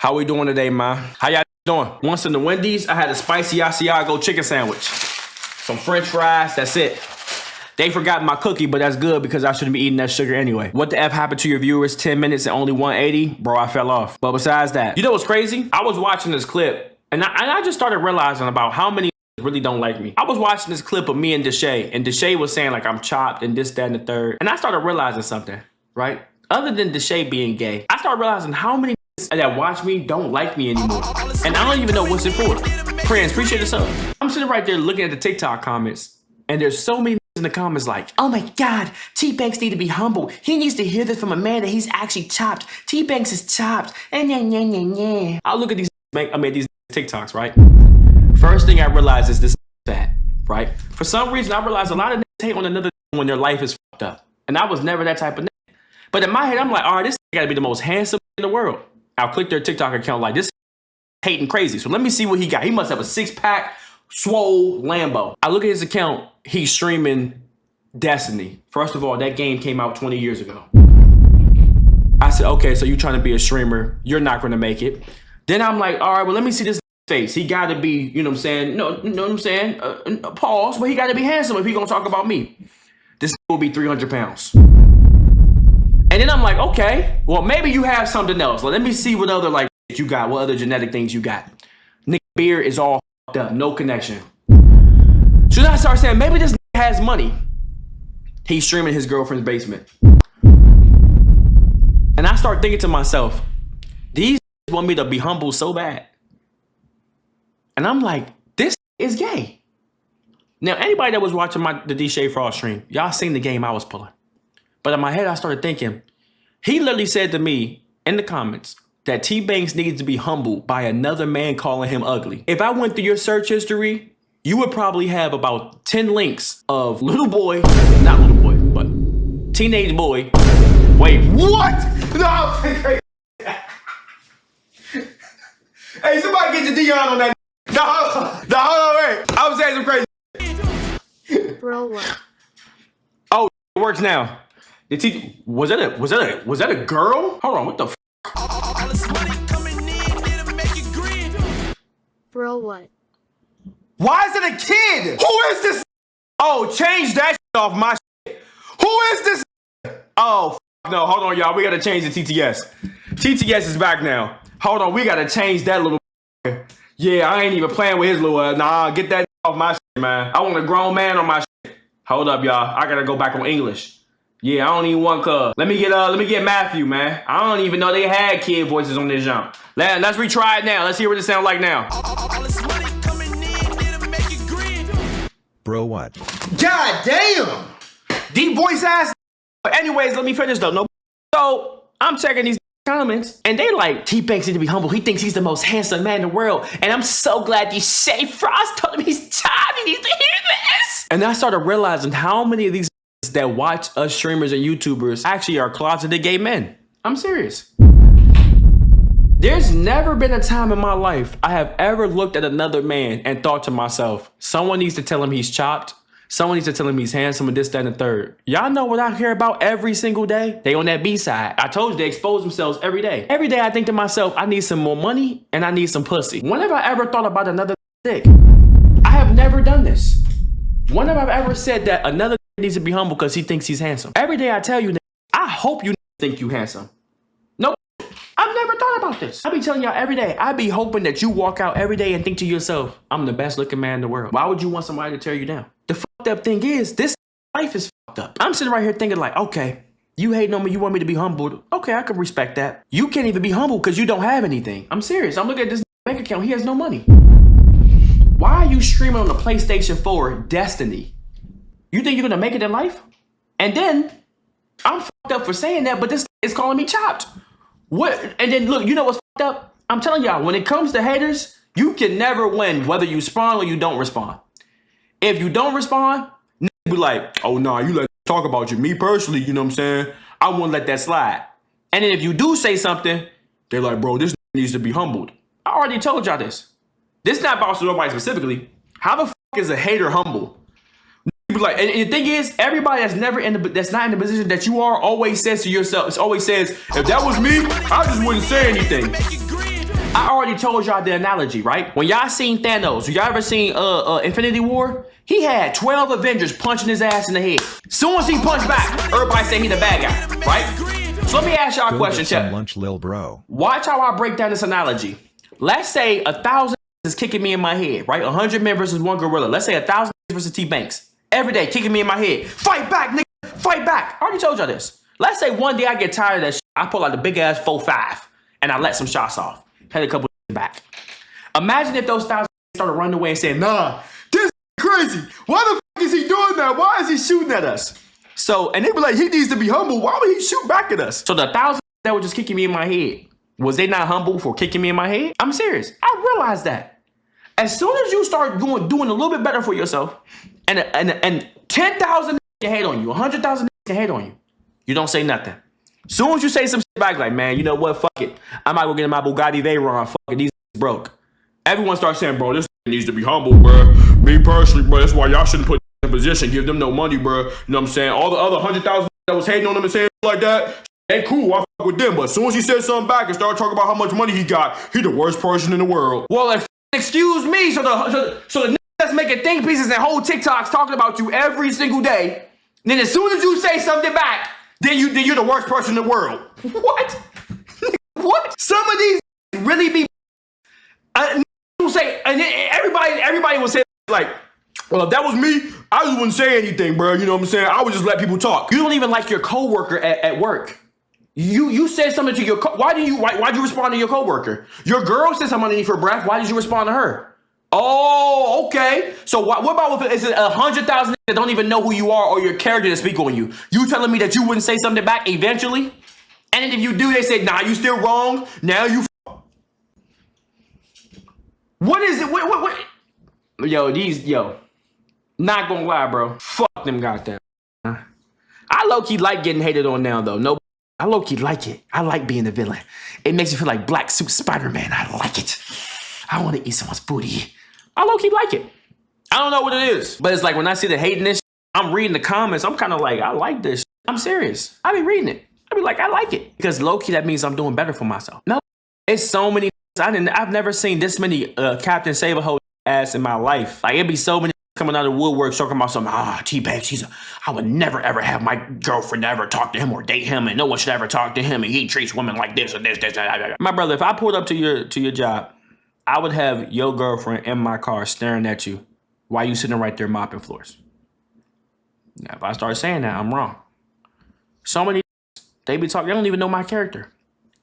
How we doing today, man? How y'all doing? Once in the Wendy's, I had a spicy Asiago chicken sandwich. Some french fries, that's it. They forgot my cookie, but that's good because I shouldn't be eating that sugar anyway. What the F happened to your viewers? 10 minutes and only 180? Bro, I fell off. But besides that, you know what's crazy? I was watching this clip and I just started realizing about how many really don't like me. I was watching this clip of me and Deshae was saying like I'm chopped and this, that, and the third. And I started realizing something, right? Other than Deshae being gay, I started realizing how many that watch me don't like me anymore. And I don't even know what's it for. Friends, appreciate the sub. I'm sitting right there looking at the TikTok comments and there's so many in the comments like, oh my God, Tbvnks need to be humble. He needs to hear this from a man that he's actually chopped. Tbvnks is chopped. I look at these TikToks, right? First thing I realize is this fat, right? For some reason, I realize a lot of niggas hate on another when their life is fucked up. And I was never that type of nigga. But in my head, I'm like, all right, this gotta be the most handsome in the world. I'll click their TikTok account like this hating crazy. So let me see what he got. He must have a 6-pack, swole Lambo. I look at his account, he's streaming Destiny. First of all, that game came out 20 years ago. I said, okay, so you trying to be a streamer, you're not gonna make it. Then I'm like, all right, well, let me see this face. He gotta be, you know what I'm saying? No, you know what I'm saying? Pause, but he gotta be handsome if he gonna talk about me. This will be 300 pounds. And then I'm like, okay, well, maybe you have something else. Let me see what other like you got, what other genetic things you got. Nigga beard is all fucked up, no connection. So then I start saying, maybe this nigga has money. He's streaming his girlfriend's basement. And I start thinking to myself, these want me to be humble so bad. And I'm like, this is gay. Now, anybody that was watching the Deshae Frost stream, y'all seen the game I was pulling. But in my head, I started thinking, he literally said to me in the comments that Tbvnks needs to be humbled by another man calling him ugly. If I went through your search history, you would probably have about 10 links of little boy, not little boy, but teenage boy. Wait, what? No. Hey, somebody get your Dion on that. No, hold on, wait. I was saying some crazy. Bro, what? Oh, it works now. Was that a girl? Hold on, what the f? Bro, what? Why is it a kid? Who is this? Oh, change that off my shit. Who is this? Oh, no, hold on, y'all. We gotta change the TTS. TTS is back now. Hold on, we gotta change that little. Yeah, I ain't even playing with his little. Nah, get that off my shit, man. I want a grown man on my shit. Hold up, y'all. I gotta go back on English. Yeah, I don't even want cuz. Let me get Matthew, man. I don't even know they had kid voices on this jump. Let's retry it now. Let's hear what it sounds like now. Bro, what? God damn! Deep voice ass. But anyways, let me finish though. No. So I'm checking these comments and they like, Tbvnks need to be humble. He thinks he's the most handsome man in the world. And I'm so glad Deshae Frost told him he's tired. He needs to hear this. And I started realizing how many of these that watch us streamers and YouTubers actually are closeted gay men. I'm serious. There's never been a time in my life I have ever looked at another man and thought to myself, someone needs to tell him he's chopped. Someone needs to tell him he's handsome and this, that, and the third. Y'all know what I hear about every single day? They on that B side. I told you they expose themselves every day. Every day I think to myself, I need some more money and I need some pussy. When have I ever thought about another dick? I have never done this. When have I ever said that another needs to be humble because he thinks he's handsome? Every day I tell you, I hope you think you handsome. Nope. I've never thought about this. I be telling y'all every day, I be hoping that you walk out every day and think to yourself, I'm the best looking man in the world. Why would you want somebody to tear you down? The fucked up thing is, this life is fucked up. I'm sitting right here thinking like, okay, you hating on me, you want me to be humbled. Okay, I can respect that. You can't even be humble because you don't have anything. I'm serious. I'm looking at this bank account. He has no money. Why are you streaming on the PlayStation 4 Destiny? You think you're gonna make it in life? And then I'm fucked up for saying that, but this is calling me chopped. What? And then look, you know what's fucked up? I'm telling y'all, when it comes to haters, you can never win whether you respond or you don't respond. If you don't respond, niggas be like, oh nah, you let talk about you. Me personally, you know what I'm saying? I won't let that slide. And then if you do say something, they're like, bro, this needs to be humbled. I already told y'all this. This not about nobody specifically. How the fuck is a hater humble? Like, and the thing is, everybody that's never that's not in the position that you are always says to yourself, it always says, if that was me, I just wouldn't say anything. already told y'all the analogy, right? When y'all seen Thanos, y'all ever seen Infinity War? He had 12 Avengers punching his ass in the head. Soon as he punched back, everybody say he the bad guy, right? So let me ask y'all a Go question, get some Chet. lunch, lil bro. Watch how I break down this analogy. Let's say 1,000 is kicking me in my head, right? 100 men versus one gorilla. Let's say 1,000 versus Tbvnks. Every day, kicking me in my head. Fight back, nigga. Fight back. I already told y'all this. Let's say one day I get tired of that shit. I pull out the big ass 4.5 and I let some shots off. Had a couple back. Imagine if those 1,000 started running away and saying, nah, this is crazy. Why the fuck is he doing that? Why is he shooting at us? So, and they be like, he needs to be humble. Why would he shoot back at us? So the 1,000 that were just kicking me in my head, was they not humble for kicking me in my head? I'm serious. I realized that. As soon as you start doing a little bit better for yourself, and 10,000 can hate on you, 100,000 can hate on you, you don't say nothing. Soon as you say some shit back, like, man, you know what, fuck it. I might go get in my Bugatti Veyron, fuck it, these broke. Everyone starts saying, bro, this needs to be humble, bro. Me personally, bro, that's why y'all shouldn't put in a position, give them no money, bro. You know what I'm saying? All the other 100,000 that was hating on them and saying like that, ain't cool, I fuck with them. But as soon as he said something back and started talking about how much money he got, he the worst person in the world. Well, if excuse me, so the niggas that's making think pieces and whole TikToks talking about you every single day, then as soon as you say something back, then you're the worst person in the world. What? What? Some of these really be will say, and everybody will say like, well, if that was me, I just wouldn't say anything, bro. You know what I'm saying? I would just let people talk. You don't even like your coworker at work. You said something to your why'd you respond to your coworker? Your girl said something underneath her breath. Why did you respond to her? Oh, okay. So what about if it's 100,000 that don't even know who you are or your character to speak on you? You telling me that you wouldn't say something back eventually? And if you do, they say, nah, you still wrong. Now you. What is it? What? Yo, not gonna lie, bro. Fuck them goddamn. I low-key like getting hated on now, though. No, I low-key like it. I like being the villain. It makes me feel like Black Suit Spider-Man. I like it. I want to eat someone's booty. I low-key like it. I don't know what it is, but it's like when I see the hating this, I'm reading the comments. I'm kind of like, I like this. I'm serious. I be reading it. I be like, I like it because low-key that means I'm doing better for myself. No, it's so many. I've never seen this many Captain Save-A-Ho ass in my life. Like it'd be so many coming out of the woodwork talking about some Tbvnks. I would never ever have my girlfriend ever talk to him or date him, and no one should ever talk to him, and he treats women like this and this. My brother, if I pulled up to your job, I would have your girlfriend in my car staring at you while you sitting right there mopping floors. Now, if I start saying that, I'm wrong. So many they be talking, they don't even know my character.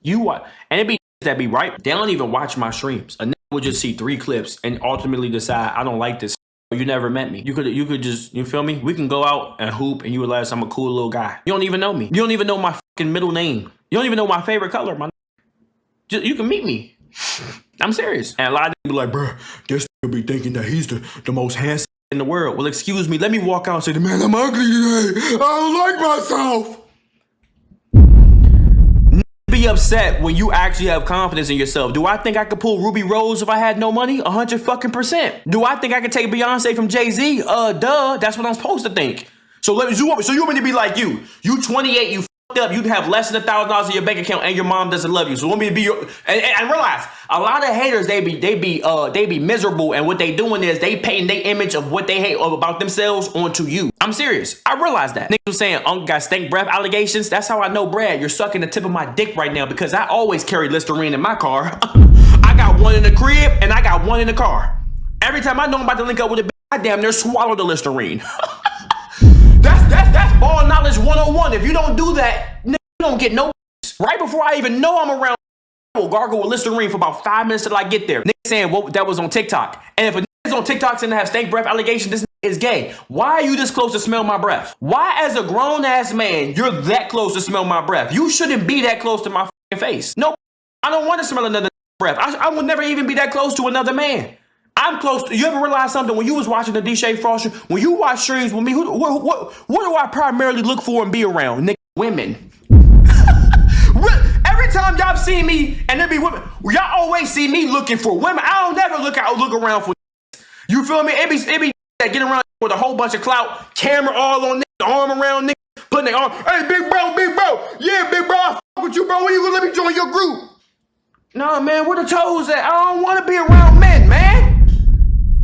And it be that be right. They don't even watch my streams. A nigga would just see 3 clips and ultimately decide I don't like this. You never met me. You could just, you feel me? We can go out and hoop and you realize I'm a cool little guy. You don't even know me. You don't even know my fucking middle name. You don't even know my favorite color, man. You can meet me. I'm serious. And a lot of people be like, bro, this nigga be thinking that he's the most handsome in the world. Well, excuse me. Let me walk out and say, man, I'm ugly today. I don't like myself. Be upset when you actually have confidence in yourself. Do I think I could pull Ruby Rose if I had no money? 100%. Do I think I could take Beyonce from Jay-Z? Duh. That's what I'm supposed to think. So you want me to be like you? You 28, you fucked up. You'd have less than $1,000 in your bank account, and your mom doesn't love you. So want me to be your and realize a lot of haters they be miserable, and what they doing is they painting their image of what they hate about themselves onto you. I'm serious. I realize that. Niggas was saying Uncle got stank breath allegations. That's how I know, Brad, you're sucking the tip of my dick right now because I always carry Listerine in my car. I got one in the crib and I got one in the car. Every time I know I'm about to link up with a bitch, I damn near swallow the Listerine. That's ball knowledge 101. If you don't do that, nigga, you don't get no. Right before I even know I'm around, I will gargle with Listerine for about 5 minutes till I get there. Nigga saying that was on TikTok. And if a nigga's on TikTok and have stank breath allegations, this is gay. Why are you this close to smell my breath? Why, as a grown ass man, you're that close to smell my breath? You shouldn't be that close to my face. No, I don't want to smell another breath. I would never even be that close to another man. I'm close to, you ever realize something? When you was watching the D-Shade Frost, when you watch streams with me, what do I primarily look for and be around? Nigga, women. Every time y'all see me and there be women, y'all always see me looking for women. I don't never look around for. You feel me? It be that get around with a whole bunch of clout, camera all on niggas, arm around niggas, putting their arm. Hey, big bro, yeah, big bro, I fuck with you, bro. When you gonna let me join your group? Nah, man, where the toes at? I don't want to be around men, man.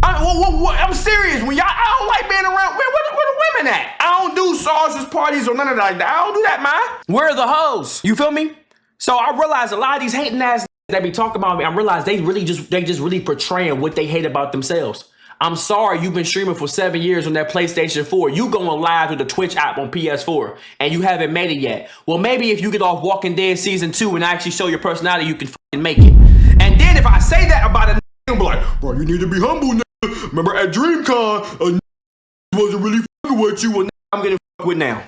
I'm serious. When I don't like being around. Where the women at? I don't do sausage parties or none of that. Like that. I don't do that, man. Where are the hoes? You feel me? So I realize a lot of these hating ass that be talking about me. I realize they just really portraying what they hate about themselves. I'm sorry you've been streaming for 7 years on that PlayStation 4. You going live with the Twitch app on PS4 and you haven't made it yet. Well, maybe if you get off Walking Dead Season 2 and actually show your personality, you can fucking make it. And then if I say that about a nigga, be like, bro, you need to be humble, nigga. Remember at DreamCon, a wasn't really fucking with you, and I'm getting fucked with now.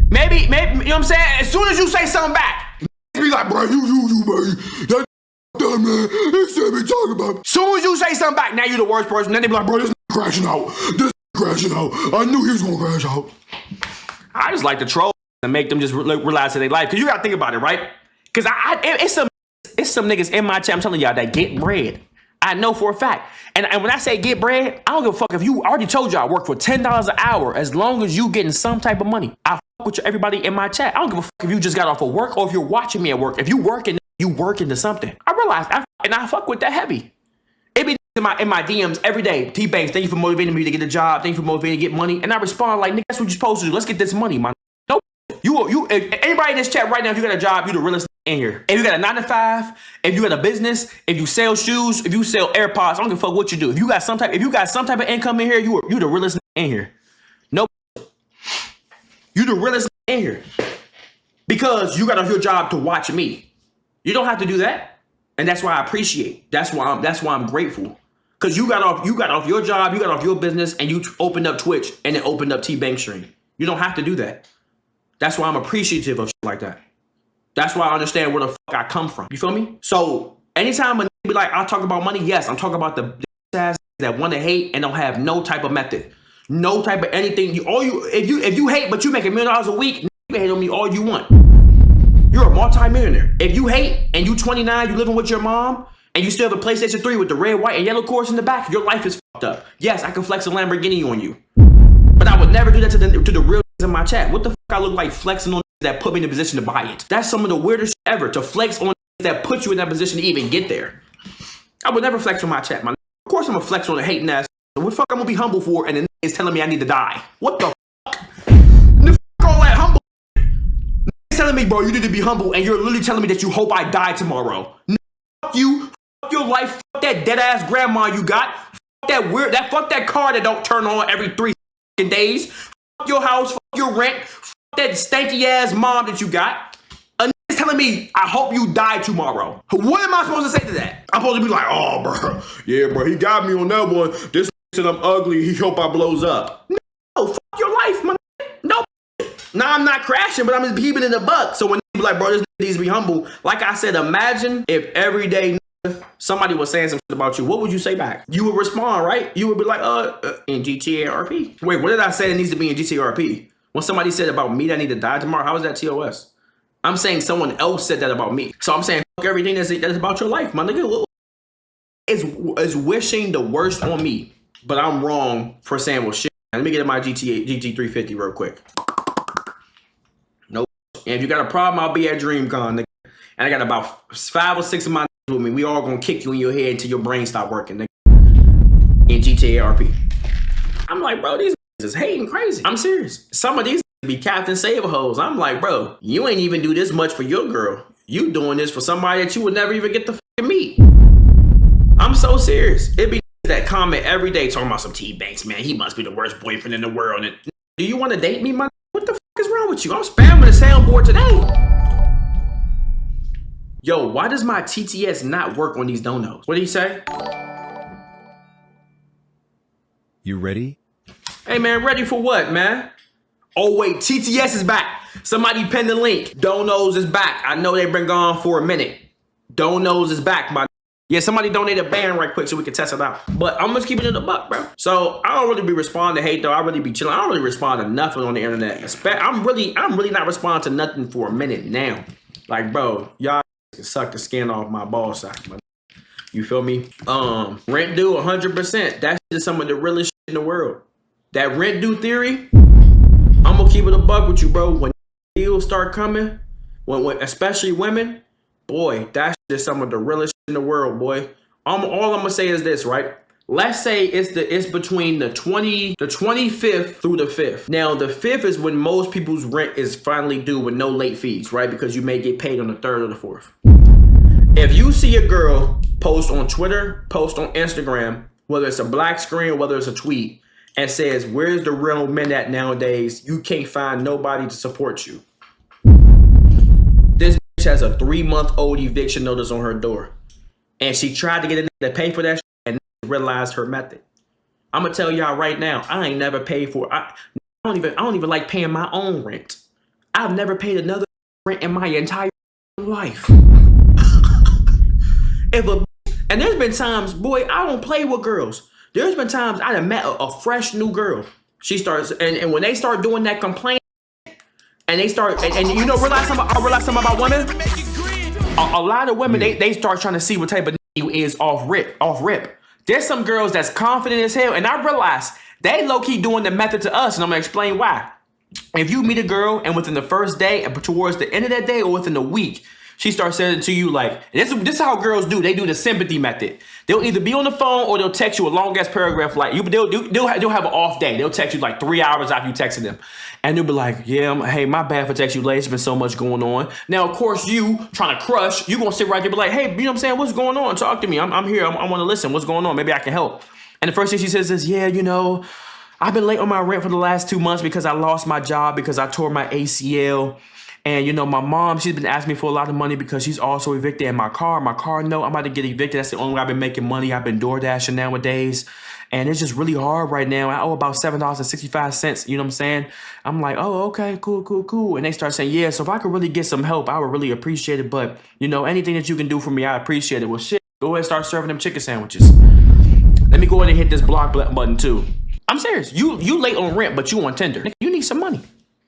Maybe, you know what I'm saying? As soon as you say something back, be like, bro, you, man. That man, he said me talking about. Soon as you say something back, now you the worst person. Then they be like, bro, this crashing out. I knew he was gonna crash out. I just like to troll and make them just realize that they life. Cause you gotta think about it, right? Cause it's some niggas in my chat, I'm telling y'all, that get bread. I know for a fact. And when I say get bread, I don't give a fuck if you I already told you I work for $10 an hour. As long as you getting some type of money, I fuck with everybody in my chat. I don't give a fuck if you just got off of work or if you're watching me at work. If you working to something. I realize I fuck with that heavy. It be in my DMs every day. Tbvnks, thank you for motivating me to get a job. Thank you for motivating me to get money. And I respond like, nigga, that's what you're supposed to do. Let's get this money, man. Nope. If anybody in this chat right now, if you got a job, you the realest in here. If you got a 9 to 5, if you got a business, if you sell shoes, if you sell AirPods, I don't give a fuck what you do. If you got some type of income in here, you the realest in here. Nope. You the realest in here. Because you got off your job to watch me. You don't have to do that. And that's why I appreciate. That's why I'm grateful. Because you got off your job, you got off your business, and you opened up Twitch and then opened up Tbvnks stream. You don't have to do that. That's why I'm appreciative of shit like that. That's why I understand where the fuck I come from. You feel me? So anytime a nigga be like, I'll talk about money, yes, I'm talking about the ass that want to hate and don't have no type of method. No type of anything. If you hate but you make $1 million a week, you can hate on me all you want. You're a multi-millionaire. If you hate and you 29, you living with your mom, and you still have a PlayStation 3 with the red, white, and yellow course in the back, your life is fucked up. Yes, I can flex a Lamborghini on you. But I would never do that to the real in my chat. What the fuck I look like flexing on that put me in a position to buy it? That's some of the weirdest shit ever, to flex on that put you in that position to even get there. I would never flex on my chat, man. Of course I'm gonna flex on a hating ass. What the fuck I'm gonna be humble for and the is telling me I need to die? What the fuck? The fuck all that humble? Telling me, bro, you need to be humble, and you're literally telling me that you hope I die tomorrow. Fuck you, fuck your life, fuck that dead ass grandma you got, fuck that car that don't turn on every 3 days, fuck your house, fuck your rent, fuck that stanky ass mom that you got. A nigga's telling me I hope you die tomorrow. What am I supposed to say to that? I'm supposed to be like, oh, bro, yeah, bro, he got me on that one. This said I'm ugly. He hope I blows up. No, fuck your life, man. No. Now I'm not crashing, but I'm just keeping it in the buck. So when they be like, bro, this nigga needs to be humble. Like I said, imagine if every day somebody was saying some shit about you. What would you say back? You would respond, right? You would be like, in GTA RP. Wait, what did I say that needs to be in GTA RP? When somebody said about me that I need to die tomorrow, how is that TOS? I'm saying someone else said that about me. So I'm saying fuck everything that's about your life, my nigga. Is wishing the worst on me, but I'm wrong for saying, well, shit. Let me get in my GT350 real quick. Nope. And if you got a problem, I'll be at DreamCon, nigga. And I got about 5 or 6 of my niggas with me. We all gonna kick you in your head until your brain stop working, nigga. In GTA RP. I'm like, bro, these niggas is hating crazy. I'm serious. Some of these be Captain Save hoes. I'm like, bro, you ain't even do this much for your girl. You doing this for somebody that you would never even get to fucking meet. I'm so serious. It be that comment every day talking about some Tbvnks, man. He must be the worst boyfriend in the world. And do you want to date me, man? What the fuck is wrong with you? I'm spamming the soundboard today. Yo, why does my TTS not work on these donos? What did he say? You ready? Hey, man, ready for what, man? Oh, wait, TTS is back. Somebody pinned the link. Donos is back. I know they've been gone for a minute. Donos is back, my. Yeah, somebody donate a band right quick so we can test it out. But I'm just keeping it a buck, bro. So I don't really be responding to hate, though. I really be chilling. I don't really respond to nothing on the internet. I'm really not responding to nothing for a minute now. Like, bro, y'all suck the skin off my ball sack, man. You feel me? Rent due 100%. That's just some of the realest shit in the world. That rent due theory, I'm gonna keep it a buck with you, bro. When deals start coming, when especially women, Boy, that shit is some of the realest shit in the world, boy. All I'm gonna say is this, right? Let's say it's between the 25th through the 5th. Now the 5th is when most people's rent is finally due with no late fees, right? Because you may get paid on the 3rd or the 4th. If you see a girl post on Twitter, post on Instagram, whether it's a black screen or whether it's a tweet, and says, "Where's the real men at nowadays? You can't find nobody to support you." This bitch has a 3-month-old eviction notice on her door, and she tried to get in to pay for that shit and realized her method. I'm gonna tell y'all right now, I ain't never paid for. I don't even like paying my own rent. I've never paid another rent in my entire life. And there's been times, boy, I don't play with girls. There's been times I done met a fresh new girl. She starts, and when they start doing that complaint, and they start, and you know, realize something about women. A lot of women, they start trying to see what type of you is off rip. There's some girls that's confident as hell, and I realize they low key doing the method to us, and I'm gonna explain why. If you meet a girl and within the first day, and towards the end of that day, or within a week, she starts saying to you like, this is how girls do. They do the sympathy method. They'll either be on the phone or they'll text you a long ass paragraph. Like they'll have an off day. They'll text you like 3 hours after you texted them, and they'll be like, "Yeah, hey, my bad for texting you late. There's been so much going on." Now, of course, you trying to crush. You gonna sit right there, be like, "Hey, you know what I'm saying? What's going on? Talk to me. I'm here. I want to listen. What's going on? Maybe I can help." And the first thing she says is, "Yeah, you know, I've been late on my rent for the last 2 months because I lost my job because I tore my ACL." And, you know, my mom, she's been asking me for a lot of money because she's also evicted. And my car note, I'm about to get evicted. That's the only way I've been making money. I've been door dashing nowadays. And it's just really hard right now. I owe about $7.65. You know what I'm saying? I'm like, oh, okay, cool. And they start saying, yeah, so if I could really get some help, I would really appreciate it. But, you know, anything that you can do for me, I appreciate it. Well, shit, go ahead and start serving them chicken sandwiches. Let me go ahead and hit this block button, too. I'm serious. You late on rent, but you on Tinder. You need some money.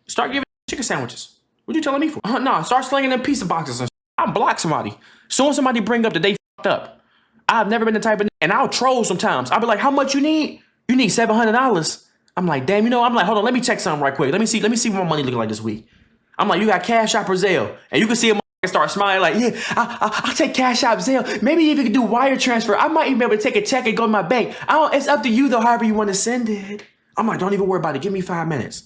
Start giving chicken sandwiches. What you telling me for? No, start slinging them pizza boxes and shit. I'll block somebody. Soon as somebody bring up that they fucked up. I've never been the type of, and I'll troll sometimes. I'll be like, how much you need? You need $700. I'm like, damn, you know, I'm like, hold on, let me check something right quick. Let me see what my money looking like this week. I'm like, you got Cash App or Zelle? And you can see a motherfucker start smiling like, yeah, I'll take Cash App, Zelle. Maybe if you can do wire transfer, I might even be able to take a check and go to my bank. It's up to you though, however you want to send it. I'm like, don't even worry about it. Give me 5 minutes.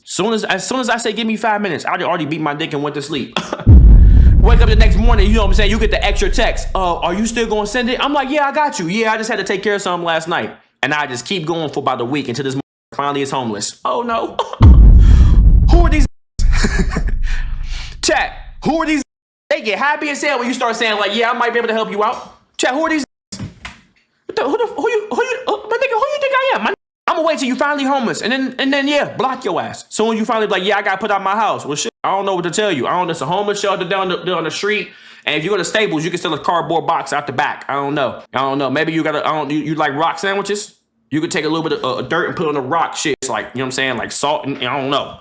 As soon as I say give me 5 minutes, I already beat my dick and went to sleep. Wake up the next morning, you know what I'm saying? You get the extra text. Are you still going to send it? I'm like, yeah, I got you. Yeah, I just had to take care of something last night. And I just keep going for about a week until this finally is homeless. Oh, no. Who are these? Chat, who are these? They get happy as hell when you start saying like, yeah, I might be able to help you out. Chat, who are these? Who you think I am? I'm gonna wait till you finally homeless, and then yeah, block your ass. Soon you finally be like, yeah, I got put out my house. Well, shit, I don't know what to tell you. I don't know. It's a homeless shelter down the street, and if you go to Staples, you can steal a cardboard box out the back. I don't know. Maybe you gotta. You like rock sandwiches? You could take a little bit of dirt and put on the rock shit. It's like, you know what I'm saying, like salt and I don't know.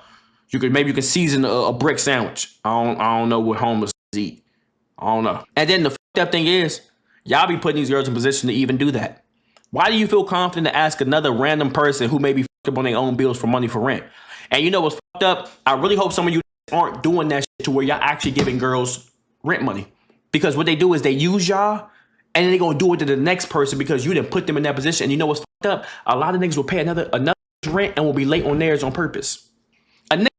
Maybe you can season a brick sandwich. I don't know what homeless eat. I don't know. And then the fucked up thing is, y'all be putting these girls in position to even do that. Why do you feel confident to ask another random person who may be fucked up on their own bills for money for rent? And you know what's fucked up? I really hope some of you aren't doing that shit to where y'all actually giving girls rent money. Because what they do is they use y'all and then they gonna do it to the next person because you didn't put them in that position. And you know what's fucked up? A lot of niggas will pay another rent and will be late on theirs on purpose. A nigga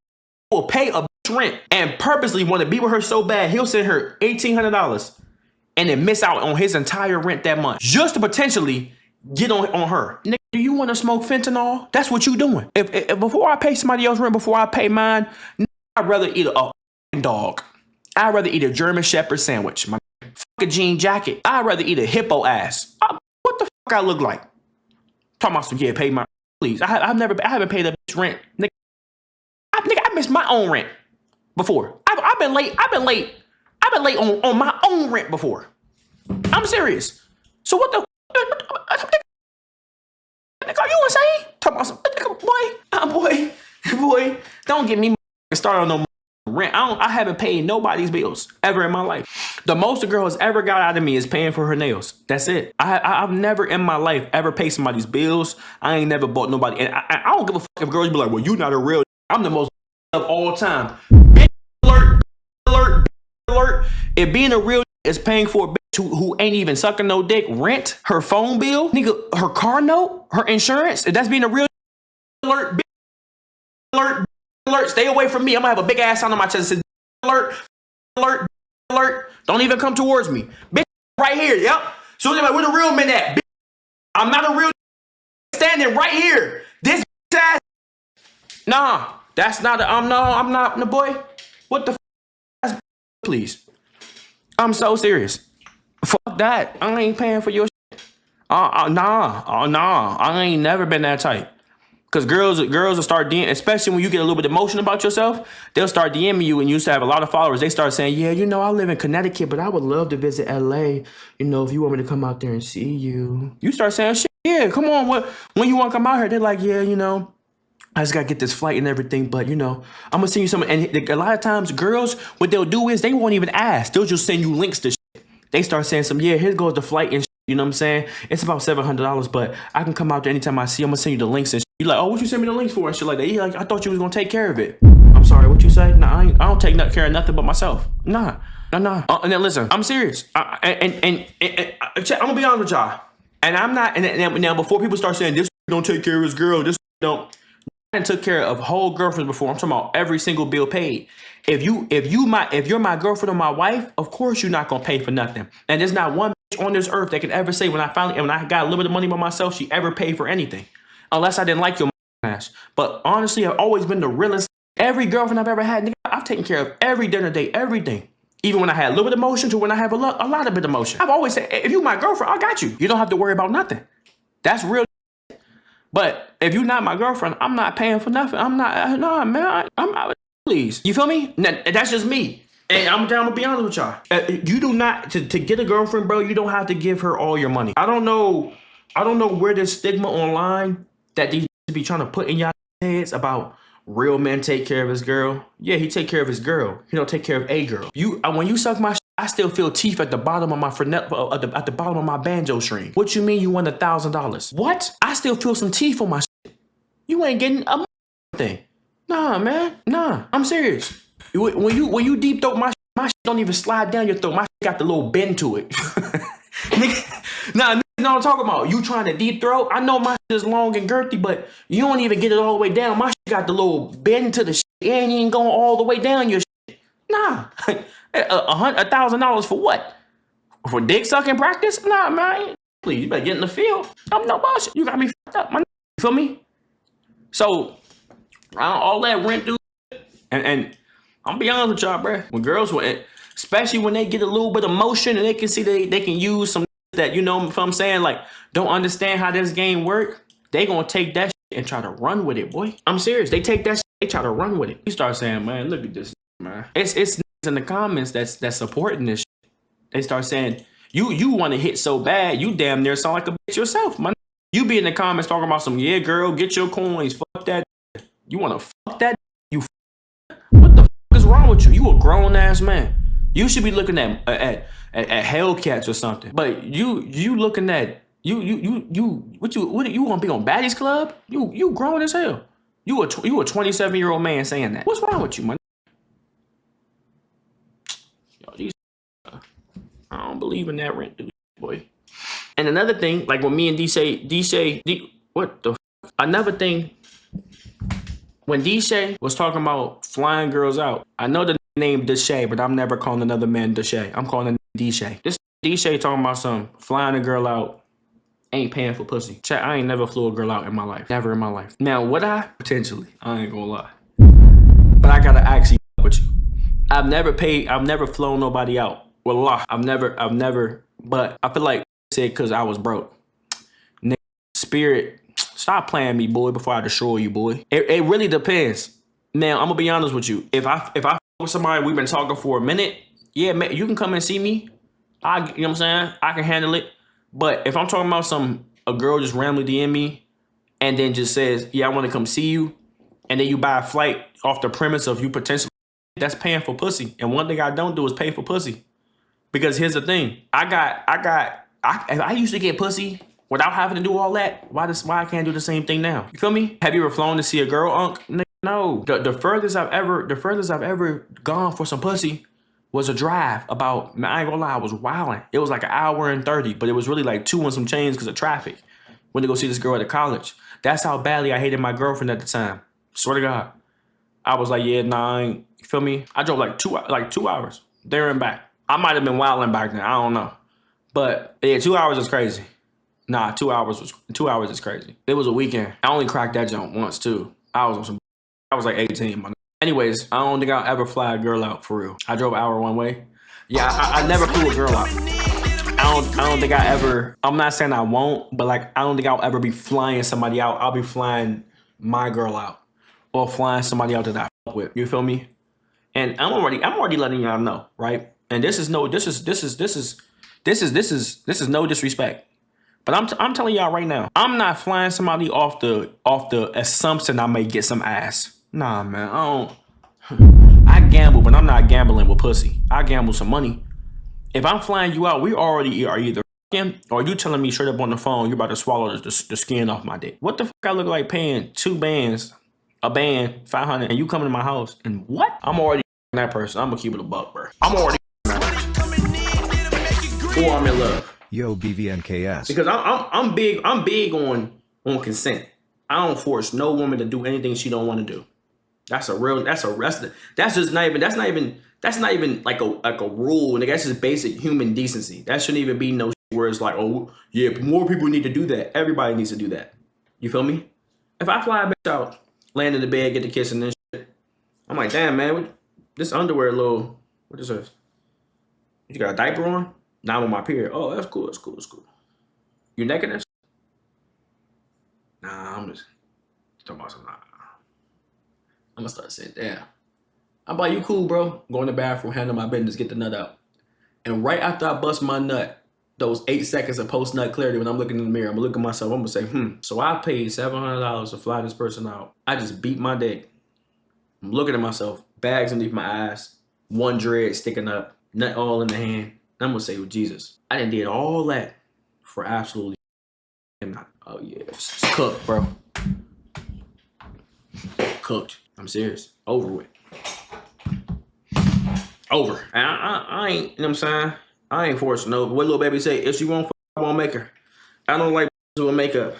will pay a bitch rent and purposely want to be with her so bad, he'll send her $1,800 and then miss out on his entire rent that month just to potentially get on her. Nigga, do you want to smoke fentanyl? That's what you doing. If before I pay somebody else rent, before I pay mine, I'd rather eat a dog. I'd rather eat a German Shepherd sandwich. My fuck a jean jacket. I'd rather eat a hippo ass. What the fuck I look like? Talking about some, yeah, pay my, please. I haven't paid a bitch rent. Nigga, I missed my own rent before. I've been late on my own rent before. I'm serious. So what the are you insane? Talk about some boy. Don't get me started on no rent. I haven't paid nobody's bills ever in my life. The most a girl has ever got out of me is paying for her nails. That's it. I've never in my life ever paid somebody's bills. I ain't never bought nobody. And I don't give a fuck if girls be like, well, you not a real. I'm the most of all time. Alert. If being a real is paying for a bitch who ain't even sucking no dick, rent, her phone bill, nigga, her car note, her insurance. If that's being a real alert, alert, alert, stay away from me. I'm gonna have a big ass sign on my chest that says alert, alert, alert. Don't even come towards me. Bitch, right here, yep. So they're like, where the real men at? Bitch, I'm not a real standing right here. This ass. Nah, that's not I'm not the boy. What the f? Please. I'm so serious. Fuck that. I ain't paying for your shit. Nah. I ain't never been that type. Cause girls will start DMing, especially when you get a little bit emotional about yourself, they'll start DMing you and you used to have a lot of followers. They start saying, yeah, you know, I live in Connecticut, but I would love to visit LA. You know, if you want me to come out there and see you. You start saying, shit, yeah, come on. When you want to come out here, they're like, yeah, you know, I just got to get this flight and everything, but you know, I'm going to send you some. And a lot of times girls, what they'll do is they won't even ask. They'll just send you links to shit. They start saying yeah, here goes the flight and shit. You know what I'm saying? It's about $700, but I can come out there anytime I see. I'm gonna send you the links and shit. You're like, oh, what you send me the links for and shit like that? Yeah, like, I thought you was gonna take care of it. I'm sorry, what you say? Nah, I don't take care of nothing but myself. Nah. And then listen, I'm serious. I'm gonna be honest with y'all. And I'm not. And now before people start saying this don't take care of his girl, this don't. I took care of whole girlfriends before. I'm talking about every single bill paid. If you're my girlfriend or my wife, of course you're not gonna pay for nothing. And there's not one bitch on this earth that can ever say when I got a little bit of money by myself, she ever paid for anything, unless I didn't like your ass. But honestly, I've always been the realest. Every girlfriend I've ever had, nigga, I've taken care of every dinner date, everything. Even when I had a little bit of emotion to when I have a lot of bit of emotion. I've always said, if you're my girlfriend, I got you. You don't have to worry about nothing. That's real. But if you're not my girlfriend, I'm not paying for nothing. I'm not, no, man, I'm not, please. You feel me? That's just me. And I'm down to be honest with y'all. You do not, to get a girlfriend, bro, you don't have to give her all your money. I don't know where this stigma online that these be trying to put in y'all heads about real men take care of his girl. Yeah, he take care of his girl. He don't take care of a girl. When you suck my I still feel teeth at the bottom of my at the bottom of my banjo string. What you mean you won $1,000? What? I still feel some teeth on my shit. You ain't getting a thing. Nah, man. Nah, I'm serious. When you deep throat my shit don't even slide down your throat. My shit got the little bend to it. Nigga, nah, nigga, know what I'm talking about. You trying to deep throat? I know my shit is long and girthy, but you don't even get it all the way down. My shit got the little bend to the shit. It ain't even going all the way down your shit. Nah. $1,000 for what? For dick sucking practice? Nah, man. Please, you better get in the field. I'm no bullshit. You got me fucked up, man. You feel me? So, all that rent dude, and I'm be honest with y'all, bro. When girls, especially when they get a little bit of motion and they can see they can use some that, you know what I'm saying, like, don't understand how this game work, they gonna take that shit and try to run with it, boy. I'm serious. They take that shit, they try to run with it. You start saying, man, look at this, man. It's in the comments that's supporting this shit. They start saying, you want to hit so bad, you damn near sound like a bitch yourself, man. You be in the comments talking about some, yeah, girl, get your coins, fuck that. You want to fuck that? What the fuck is wrong with you? You a grown ass man. You should be looking at Hellcats or something. But you looking at you want to be on Baddies Club? You grown as hell. You a 27-year-old man saying that. What's wrong with you, man? I don't believe in that rent, dude, boy. And another thing, like when me and what the fuck? Another thing, when Deshay was talking about flying girls out, I know the name Deshay, but I'm never calling another man Deshay. I'm calling him Deshay. This Deshay talking about some flying a girl out, ain't paying for pussy. Chat, I ain't never flew a girl out in my life. Never in my life. Now, would I? Potentially. I ain't gonna lie. But I gotta actually with you. I've never flown nobody out. Wallah, I've never, but I feel like I said because I was broke. Nigga, spirit, stop playing me, boy, before I destroy you, boy. It really depends. Man, I'm gonna be honest with you. If I with somebody, we've been talking for a minute, yeah, man, you can come and see me. You know what I'm saying? I can handle it. But if I'm talking about a girl just randomly DM me and then just says, yeah, I want to come see you, and then you buy a flight off the premise of you potentially, that's paying for pussy. And one thing I don't do is pay for pussy. Because here's the thing, I used to get pussy without having to do all that. Why I can't do the same thing now? You feel me? Have you ever flown to see a girl, Unc? No. The furthest I've ever gone for some pussy was a drive about, man, I ain't gonna lie, I was wilding. It was like an hour and 30, but it was really like 2 and some change because of traffic. Went to go see this girl at the college. That's how badly I hated my girlfriend at the time. Swear to God. I was like, yeah, nah, I ain't, you feel me? I drove like 2 hours there and back. I might have been wilding back then. I don't know. But yeah, 2 hours is crazy. Nah, 2 hours is crazy. It was a weekend. I only cracked that jump once too. I was like 18. Anyways, I don't think I'll ever fly a girl out for real. I drove an hour one way. Yeah, I never flew a girl out. I don't think I ever, I'm not saying I won't, but like, I don't think I'll ever be flying somebody out. I'll be flying my girl out or flying somebody out that I fuck with. You feel me? And I'm already letting y'all know, right? And this is no disrespect. But I'm telling y'all right now, I'm not flying somebody off the assumption I may get some ass. Nah, man, I gamble, but I'm not gambling with pussy. I gamble some money. If I'm flying you out, we already are either or you telling me straight up on the phone you're about to swallow the skin off my dick. What the fuck I look like paying a band, 500, and you coming to my house and what? I'm already that person. I'm gonna keep it a buck, bro. I'm already or I'm in love. Yo, Tbvnks. Because I'm big on consent. I don't force no woman to do anything she don't want to do. That's not even like a rule. And that's just basic human decency. That shouldn't even be no shit where it's like, oh yeah, more people need to do that. Everybody needs to do that. You feel me? If I fly a bitch out, land in the bed, get the kiss and then shit, I'm like, damn man, this underwear a little, what is this? You got a diaper on? Now I'm on my period. Oh, that's cool. You naked? Nah, I'm just talking about something. I'm gonna start saying, damn. I'm like, you cool, bro? Go in the bathroom, handle my business, get the nut out. And right after I bust my nut, those 8 seconds of post-nut clarity, when I'm looking in the mirror, I'm gonna look at myself, I'm gonna say, so I paid $700 to fly this person out. I just beat my dick. I'm looking at myself, bags underneath my eyes, one dread sticking up, nut all in the hand. I'm gonna say, well, Jesus, I done did all that for absolutely not. Oh yeah, it's cooked, bro. Cooked. I'm serious. Over with. Over. And I ain't, you know what I'm saying? I ain't forcing no. What little baby say? If she won't, I won't make her. I don't like with makeup.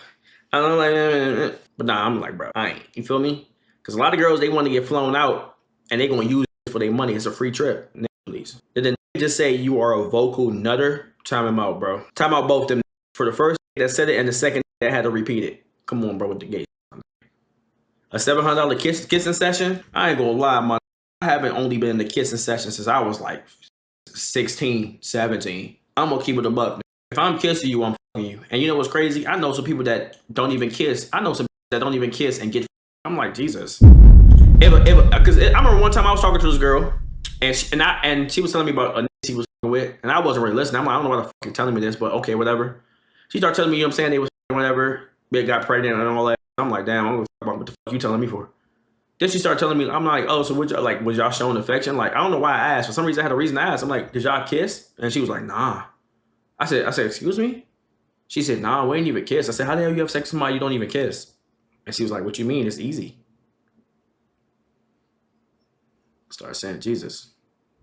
I don't like, but nah, I'm like, bro, I ain't. You feel me? Because a lot of girls, they want to get flown out and they gonna use it for their money. It's a free trip. Please. Did then just say you are a vocal nutter? Time him out, bro. Time out both them. For the first that said it and the second that had to repeat it. Come on, bro, with the gate. A $700 kissing session? I ain't gonna lie, I haven't only been in the kissing session since I was like 16, 17. I'm gonna keep it a buck, man. If I'm kissing you, I'm fucking you. And you know what's crazy? I know some people that don't even kiss. I know some that don't even kiss and get. I'm like, Jesus. Because I remember one time I was talking to this girl, and she was telling me about a nigga she was with, and I wasn't really listening. I'm like, I don't know why the fuck you're telling me this, but okay, whatever. She started telling me, you know what I'm saying, they was whatever, they got pregnant and all that. I'm like, damn, I'm gonna fuck about what the fuck you telling me for. Then she started telling me, I'm like, oh, so was y'all showing affection? Like, I don't know why I asked. For some reason, I had a reason to ask. I'm like, did y'all kiss? And she was like, nah. I said, excuse me? She said, nah, we ain't even kiss. I said, how the hell you have sex with somebody you don't even kiss? And she was like, what you mean? It's easy. I started saying, Jesus,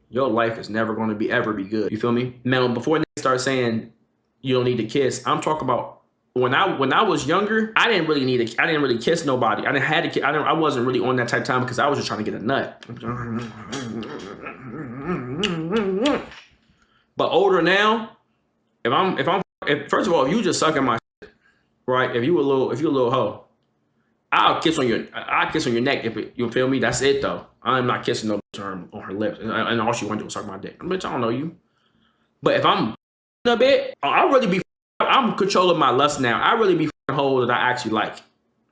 your life is never going to ever be good. You feel me? Now, before they start saying you don't need to kiss, I'm talking about when I was younger, I didn't really kiss nobody. I wasn't really on that type of time because I was just trying to get a nut. But older now, if first of all, if you just sucking my shit, right? If you a little hoe, I'll kiss on your neck you feel me. That's it though. I'm not kissing no bitch on her lips, and all she want to do is suck my dick. Bitch, I don't know you. But if I'm a bit, I'm controlling my lust now. I really be hoes that I actually like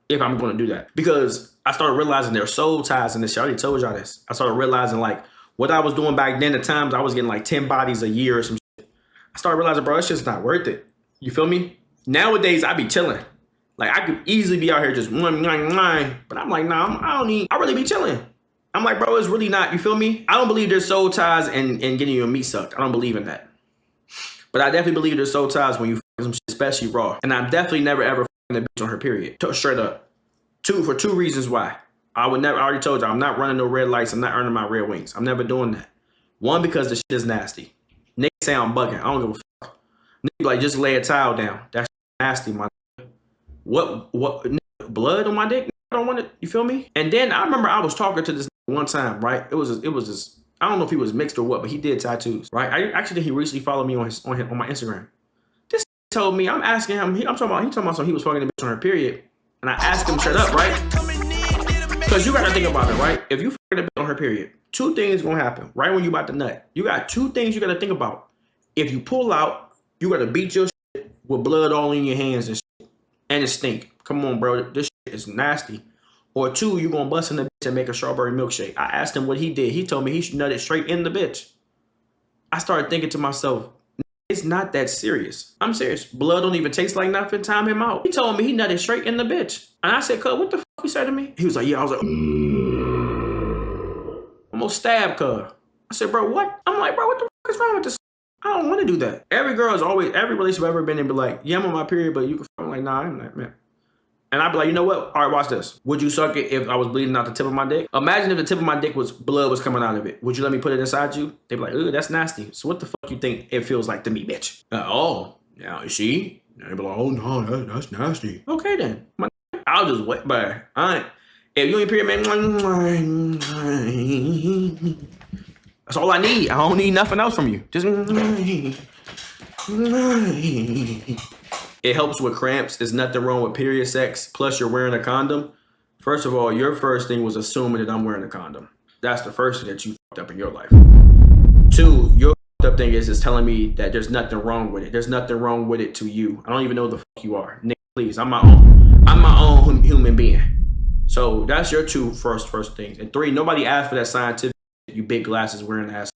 if I'm going to do that. Because I started realizing there's soul ties in this shit. I already told y'all this. I started realizing like what I was doing back then, the times I was getting like 10 bodies a year or some shit. I started realizing, bro, it's just not worth it. You feel me? Nowadays, I be chilling. Like I could easily be out here just but I'm like, nah, I really be chilling. I'm like, bro, it's really not, you feel me? I don't believe there's soul ties and getting your meat sucked. I don't believe in that. But I definitely believe there's soul ties when you some shit, especially raw. And I'm definitely never ever fucking a bitch on her period. Straight up. For two reasons why. I already told you, I'm not running no red lights. I'm not earning my red wings. I'm never doing that. One, because the shit is nasty. Niggas say I'm bugging. I don't give a fuck. Niggas like, just lay a towel down. That's nasty, my nigga. What, blood on my dick? I don't want it. You feel me? And then I remember I was talking to this one time, right? It was this, I don't know if he was mixed or what, but he did tattoos, right? I actually think he recently followed me on my Instagram. This told me, I'm asking him, he talking about something, he was fucking the bitch on her period. And I asked him, shut up, right? Because you gotta think about it, right? If you fucking a bitch on her period, two things gonna happen right when you about to nut. You got two things you gotta think about. If you pull out, you gotta beat your shit with blood all in your hands and shit. And it stink. Come on, bro. This shit is nasty. Or two, you gonna bust in the bitch and make a strawberry milkshake. I asked him what he did. He told me he should nut it straight in the bitch. I started thinking to myself, it's not that serious. I'm serious. Blood don't even taste like nothing. Time him out. He told me he nutted straight in the bitch. And I said, cuz, what the fuck he said to me? He was like, yeah. I was like, almost stabbed, cuz. I said, bro, what? I'm like, bro, what the fuck is wrong with this? I don't want to do that. Every relationship I've ever been in be like, yeah, I'm on my period, but you can fuck. I'm like, nah, I'm not, man. And I'd be like, you know what? All right, watch this. Would you suck it if I was bleeding out the tip of my dick? Imagine if the tip of my dick blood was coming out of it. Would you let me put it inside you? They'd be like, ooh, that's nasty. So what the fuck you think it feels like to me, bitch? Oh, now you see? They'd be like, oh no, that's nasty. Okay then. I'll just wait, but if you ain't period, man, that's all I need. I don't need nothing else from you. Just it helps with cramps. There's nothing wrong with period sex. Plus, you're wearing a condom. First of all, your first thing was assuming that I'm wearing a condom. That's the first thing that you fucked up in your life. Two, your fucked up thing is telling me that there's nothing wrong with it. There's nothing wrong with it to you. I don't even know who the fuck you are. Nick, please, I'm my own human being. So that's your two first things. And three, nobody asked for that scientific, you big glasses wearing ass.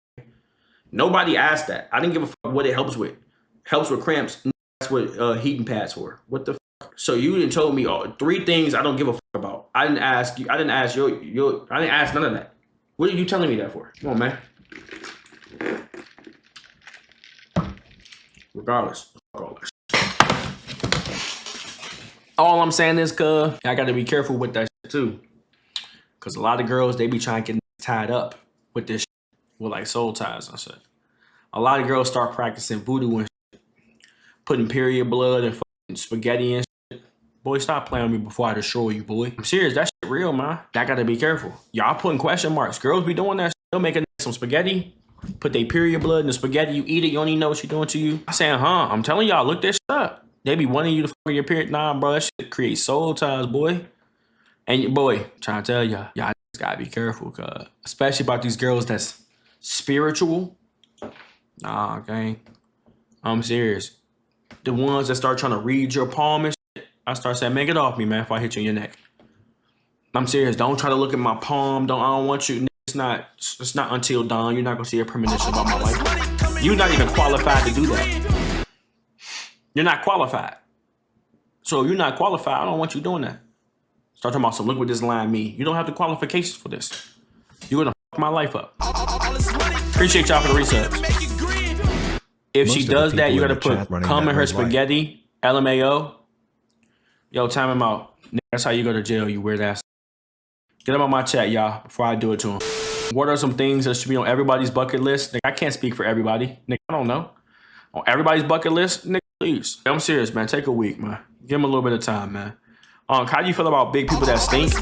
Nobody asked that. I didn't give a fuck what it helps with. Helps with cramps. That's what heating pads for. What the fuck? So you didn't told me three things I don't give a fuck about. I didn't ask you. I didn't ask I didn't ask none of that. What are you telling me that for? Come on, man. Regardless. All I'm saying is, I got to be careful with that shit too. Because a lot of girls, they be trying to get tied up with this shit. With like soul ties and shit. A lot of girls start practicing voodoo and shit. Putting period blood and fucking spaghetti and shit. Boy, stop playing with me before I destroy you, boy. I'm serious. That shit real, man. I got to be careful. Y'all putting question marks. Girls be doing that shit. They'll make some spaghetti. Put their period blood in the spaghetti. You eat it. You don't even know what she's doing to you. I'm saying, I'm telling y'all, look this shit up. They be wanting you to fuck your period. Nah, bro, that shit creates soul ties, boy. And boy, trying to tell y'all just gotta be careful, cuz. Especially about these girls that's spiritual. Nah, okay. I'm serious. The ones that start trying to read your palm and shit, I start saying, man, get off me, man, if I hit you in your neck. I'm serious. Don't try to look at my palm. I don't want you. It's not until dawn. You're not gonna see a premonition about my life. You're not even qualified to do that. You're not qualified. So if you're not qualified, I don't want you doing that. Start talking about some, look what this line mean. You don't have the qualifications for this. You're gonna fuck my life up. Appreciate y'all for the resubs. If she does that, you gotta put cum in her spaghetti, LMAO. Yo, time him out. That's how you go to jail, you weird ass. Get him on my chat, y'all, before I do it to him. What are some things that should be on everybody's bucket list? Nigga, I can't speak for everybody. Nigga, I don't know. On everybody's bucket list, nigga, please. I'm serious, man. Take a week, man. Give him a little bit of time, man. How do you feel about big people that stink?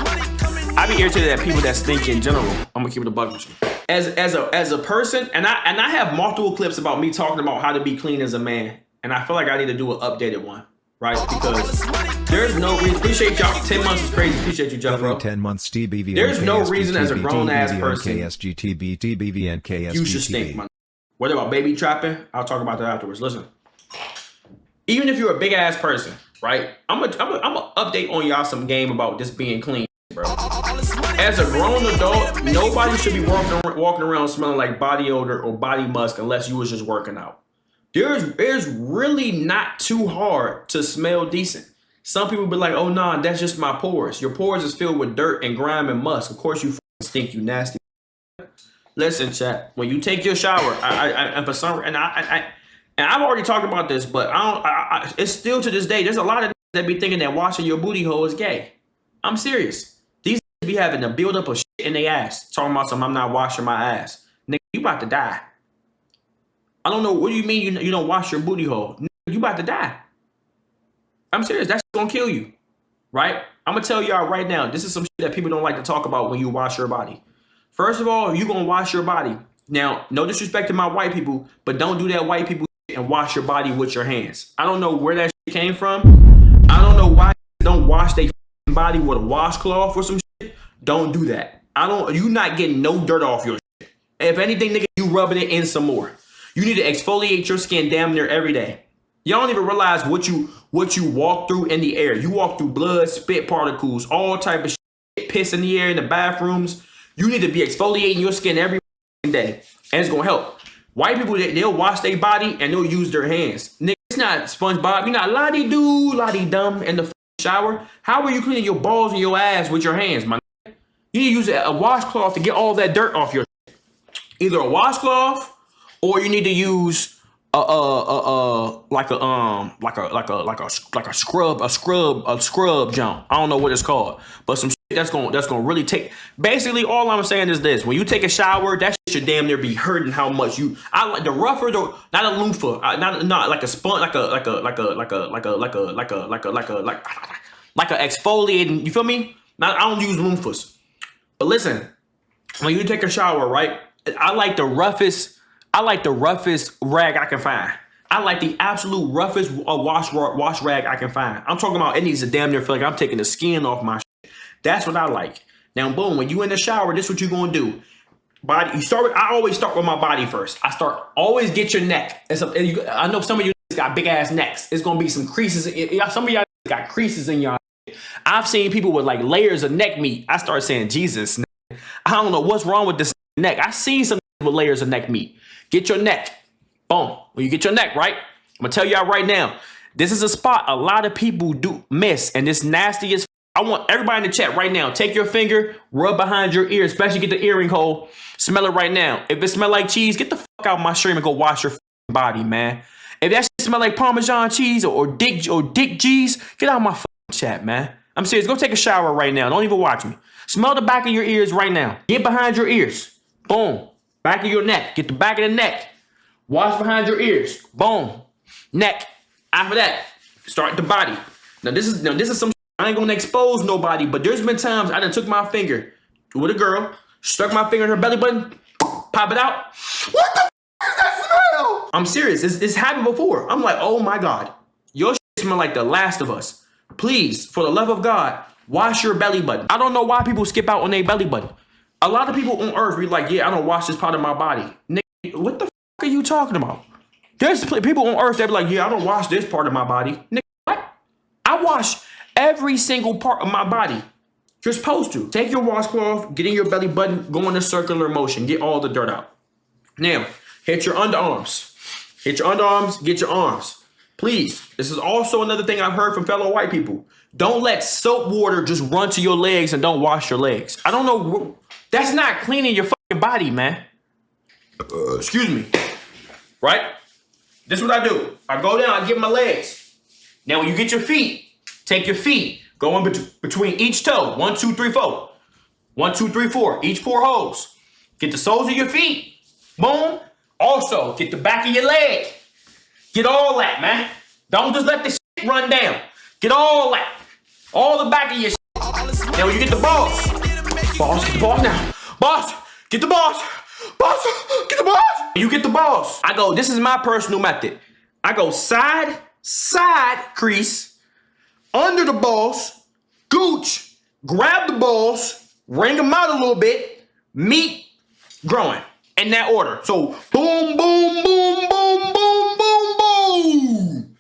I be irritated at people that stink in general. I'm gonna keep it a buck with you. As a person, and I have multiple clips about me talking about how to be clean as a man, and I feel like I need to do an updated one, right? Because there's no reason. Appreciate y'all. 10 months is crazy. Appreciate you, Jeff, bro. 10 months Tbvnks. There's no reason as a grown ass person Tbvnks. you should stink, man. What about baby trapping? I'll talk about that afterwards. Listen, even if you're a big ass person, right? I'm gonna update on y'all some game about just being clean, bro. As a grown adult, nobody should be walking around smelling like body odor or body musk unless you was just working out. There's really not too hard to smell decent. Some people be like, oh nah, that's just my pores. Your pores is filled with dirt and grime and musk. Of course you stink, you nasty. Listen, chat. When you take your shower, and for some, and I've already talked about this, but it's still to this day. There's a lot of that be thinking that washing your booty hole is gay. I'm serious. These be having a buildup of shit in their ass, talking about some. I'm not washing my ass. Nigga, you about to die. I don't know. What do you mean you don't wash your booty hole? Nigga, you about to die. I'm serious. That's gonna kill you. Right? I'm gonna tell y'all right now. This is some shit that people don't like to talk about when you wash your body. First of all, you gonna wash your body. Now, no disrespect to my white people, but don't do that white people shit and wash your body with your hands. I don't know where that shit came from. I don't know why don't wash their body with a washcloth or some shit. Don't do that. You not getting no dirt off your shit. If anything, nigga, you rubbing it in some more. You need to exfoliate your skin damn near every day. Y'all don't even realize what you walk through in the air. You walk through blood, spit particles, all type of shit, piss in the air in the bathrooms. You need to be exfoliating your skin every day, and it's gonna help. White people, they'll wash their body and they'll use their hands. Nigga, it's not SpongeBob. You're not la-dee-doo, la-dee-dum in the shower. How are you cleaning your balls and your ass with your hands, my nigga? You need to use a washcloth to get all that dirt off your shit. Either a washcloth or you need to use like a scrub jump. I don't know what it's called, but some shit that's gonna really take. Basically, all I'm saying is this: when you take a shower, that shit should damn near be hurting. How much you? I like the rougher, not a loofah, not like a sponge, like a exfoliating. You feel me? I don't use loofahs, but listen, when you take a shower, right? I like the roughest rag I can find. I like the absolute roughest wash rag I can find. I'm talking about it needs to damn near feel like I'm taking the skin off my shit. That's what I like. Now, boom, when you in the shower, this is what you gonna do. I always start with my body first. Always get your neck. I know some of you got big ass necks. It's gonna be some creases. Some of y'all got creases in y'all. I've seen people with like layers of neck meat. I start saying, Jesus, I don't know what's wrong with this neck. I seen some with layers of neck meat. Get your neck. Boom. When you get your neck, right? I'm going to tell y'all right now. This is a spot a lot of people do miss. And this nasty as I want everybody in the chat right now. Take your finger, rub behind your ear, especially get the earring hole. Smell it right now. If it smell like cheese, get the fuck out of my stream and go wash your body, man. If that shit smell like Parmesan cheese or dick G's, get out of my chat, man. I'm serious. Go take a shower right now. Don't even watch me. Smell the back of your ears right now. Get behind your ears. Boom. Back of your neck. Get the back of the neck. Wash behind your ears. Boom. Neck. After that, start the body. Now this is some. I ain't gonna expose nobody, but there's been times I done took my finger with a girl, stuck my finger in her belly button, pop it out. What the f is that smell? I'm serious. It's happened before. I'm like, oh my God, your shit smell like The Last of Us. Please, for the love of God, wash your belly button. I don't know why people skip out on their belly button. A lot of people on earth be like, yeah, I don't wash this part of my body. Nigga, what the f are you talking about? There's people on earth that be like, yeah, I don't wash this part of my body. Nigga, what? I wash every single part of my body. You're supposed to. Take your washcloth, get in your belly button, go in a circular motion, get all the dirt out. Now, hit your underarms. Hit your underarms, get your arms. Please, this is also another thing I've heard from fellow white people. Don't let soap water just run to your legs and don't wash your legs. I don't know. That's not cleaning your fucking body, man. Excuse me. Right? This is what I do. I go down, I get my legs. Now, when you get your feet, take your feet, go in between each toe. 1, 2, 3, 4. 1, 2, 3, 4. Each 4 holes. Get the soles of your feet. Boom. Also, get the back of your leg. Get all that, man. Don't just let this shit run down. Get all that. All the back of your shit. Now, when you get the balls. Boss, get the balls now. Boss, get the balls. Boss, get the balls. You get the balls. I go, this is my personal method. I go side crease, under the balls, gooch, grab the balls, wring them out a little bit, meat, growing. In that order. So, boom, boom, boom, boom, boom, boom, boom.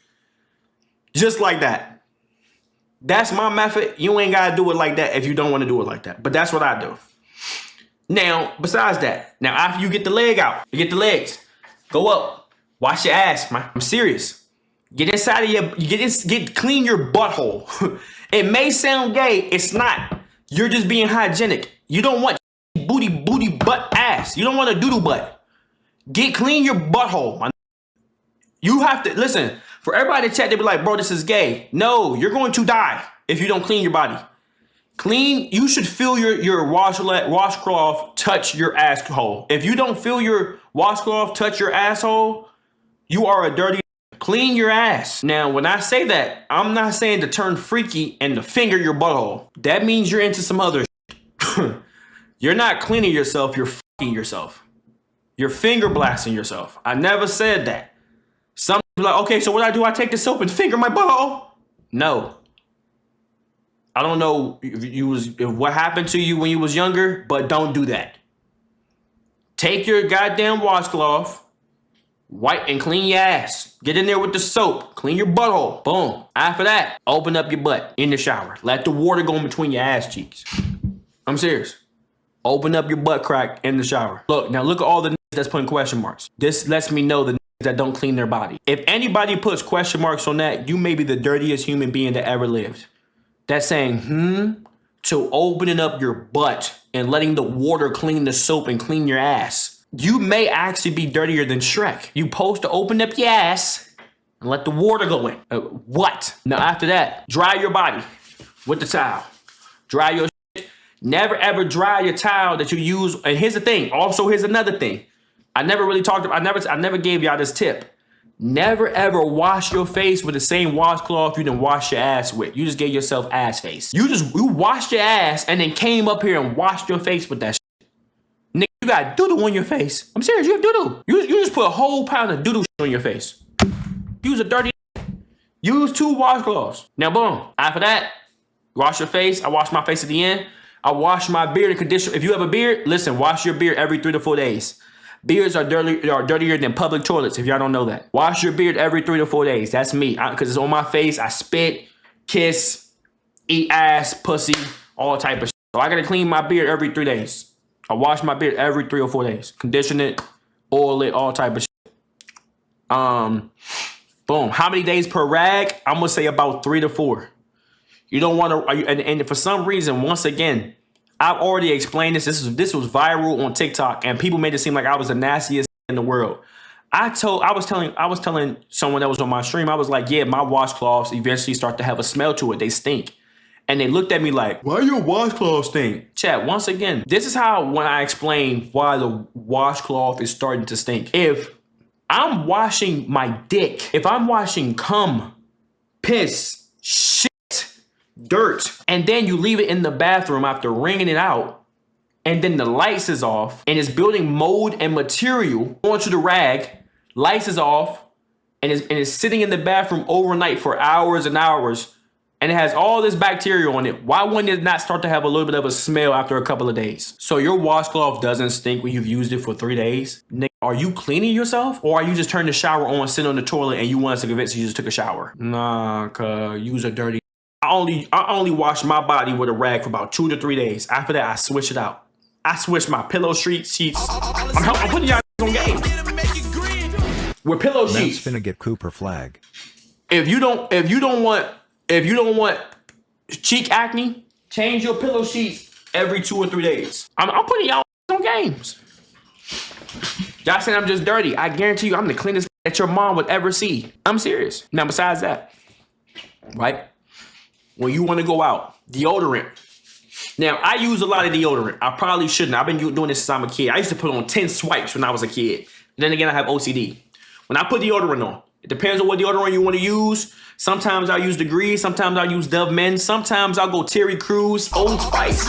Just like that. That's my method. You ain't got to do it like that if you don't want to do it like that. But that's what I do. Now, besides that, now after you get the leg out, you get the legs, go up, wash your ass, man. I'm serious. Get inside of get clean your butthole. It may sound gay, it's not. You're just being hygienic. You don't want booty, butt, ass. You don't want a doodle butt. Clean your butthole, man. You have to, listen, for everybody to chat, they be like, bro, this is gay. No, you're going to die if you don't clean your body. Clean, you should feel your washcloth touch your asshole. If you don't feel your washcloth touch your asshole, you are a dirty. Clean your ass. Now, when I say that, I'm not saying to turn freaky and to finger your butthole. That means you're into some other shit. You're not cleaning yourself, you're fucking yourself. You're finger blasting yourself. I never said that. Some people are like, okay, so what I do? I take the soap and finger my butthole? No. I don't know if what happened to you when you was younger, but don't do that. Take your goddamn washcloth, wipe and clean your ass. Get in there with the soap. Clean your butthole. Boom. After that, open up your butt in the shower. Let the water go in between your ass cheeks. I'm serious. Open up your butt crack in the shower. Look at all the that's putting question marks. This lets me know the that don't clean their body. If anybody puts question marks on that, you may be the dirtiest human being that ever lived. That's saying, to opening up your butt and letting the water clean the soap and clean your ass. You may actually be dirtier than Shrek. You supposed to open up your ass and let the water go in. What? Now after that, dry your body with the towel. Dry your shit. Never ever dry your towel that you use. And here's the thing. Also, here's another thing. I never gave y'all this tip. Never ever wash your face with the same washcloth you didn't wash your ass with. You just gave yourself ass face. You washed your ass and then came up here and washed your face with that shit. Nigga, you got doodle on your face. I'm serious, you have doodle. You just put a whole pound of doodle on your face. Use a dirty. Use 2 washcloths. Now boom. After that, wash your face. I wash my face at the end. I wash my beard and conditioner. If you have a beard, listen, wash your beard every 3 to 4 days. Beards are dirtier than public toilets, if y'all don't know that. Wash your beard every 3 to 4 days. That's me. Because it's on my face. I spit, kiss, eat ass, pussy, all type of shit. So I got to clean my beard every 3 days. I wash my beard every 3 or 4 days. Condition it, oil it, all type of shit. Boom. How many days per rag? I'm going to say about 3 to 4. You don't want to, and for some reason, once again, I've already explained this. This was viral on TikTok, and people made it seem like I was the nastiest in the world. I was telling someone that was on my stream, I was like, yeah, my washcloths eventually start to have a smell to it. They stink. And they looked at me like, why your washcloth stink? Chat, once again, this is how when I explain why the washcloth is starting to stink. If I'm washing my dick, if I'm washing cum, piss, shit, dirt, and then you leave it in the bathroom after wringing it out, and then the lights is off, and it's building mold and material onto the rag, lights is off, and it's sitting in the bathroom overnight for hours and hours, and it has all this bacteria on it, why wouldn't it not start to have a little bit of a smell after a couple of days? So your washcloth doesn't stink when you've used it for 3 days? Nigga, are you cleaning yourself? Or are you just turning the shower on, sitting on the toilet, and you want us to convince you just took a shower? Nah, cuz you's a dirty. I only wash my body with a rag for about 2 to 3 days. After that, I switch it out. I switch my pillow sheets. I'm putting y'all on game. With pillow sheets. Matt's finna get Cooper flag. If you don't want cheek acne, change your pillow sheets every 2 or 3 days. I'm putting y'all on games. Y'all saying I'm just dirty. I guarantee you I'm the cleanest that your mom would ever see. I'm serious. Now besides that, right? When you want to go out, deodorant. Now, I use a lot of deodorant. I probably shouldn't. I've been doing this since I'm a kid. I used to put on 10 swipes when I was a kid. And then again, I have OCD. When I put deodorant on, it depends on what deodorant you want to use. Sometimes I'll use Degree. Sometimes I'll use Tbvnks. Sometimes I'll go Terry Crews, Old Spice.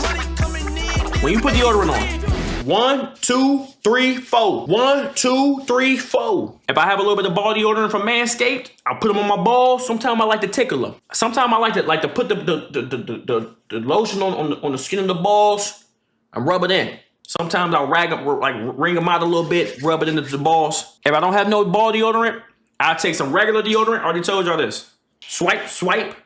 When you put deodorant on, 1, 2, 3, 4. 1, 2, 3, 4. If I have a little bit of ball deodorant from Manscaped, I'll put them on my balls. Sometimes I like to tickle them. Sometimes I like to put the lotion on the skin of the balls and rub it in. Sometimes I'll wring them out a little bit, rub it into the balls. If I don't have no ball deodorant, I'll take some regular deodorant. I already told y'all this. Swipe, swipe.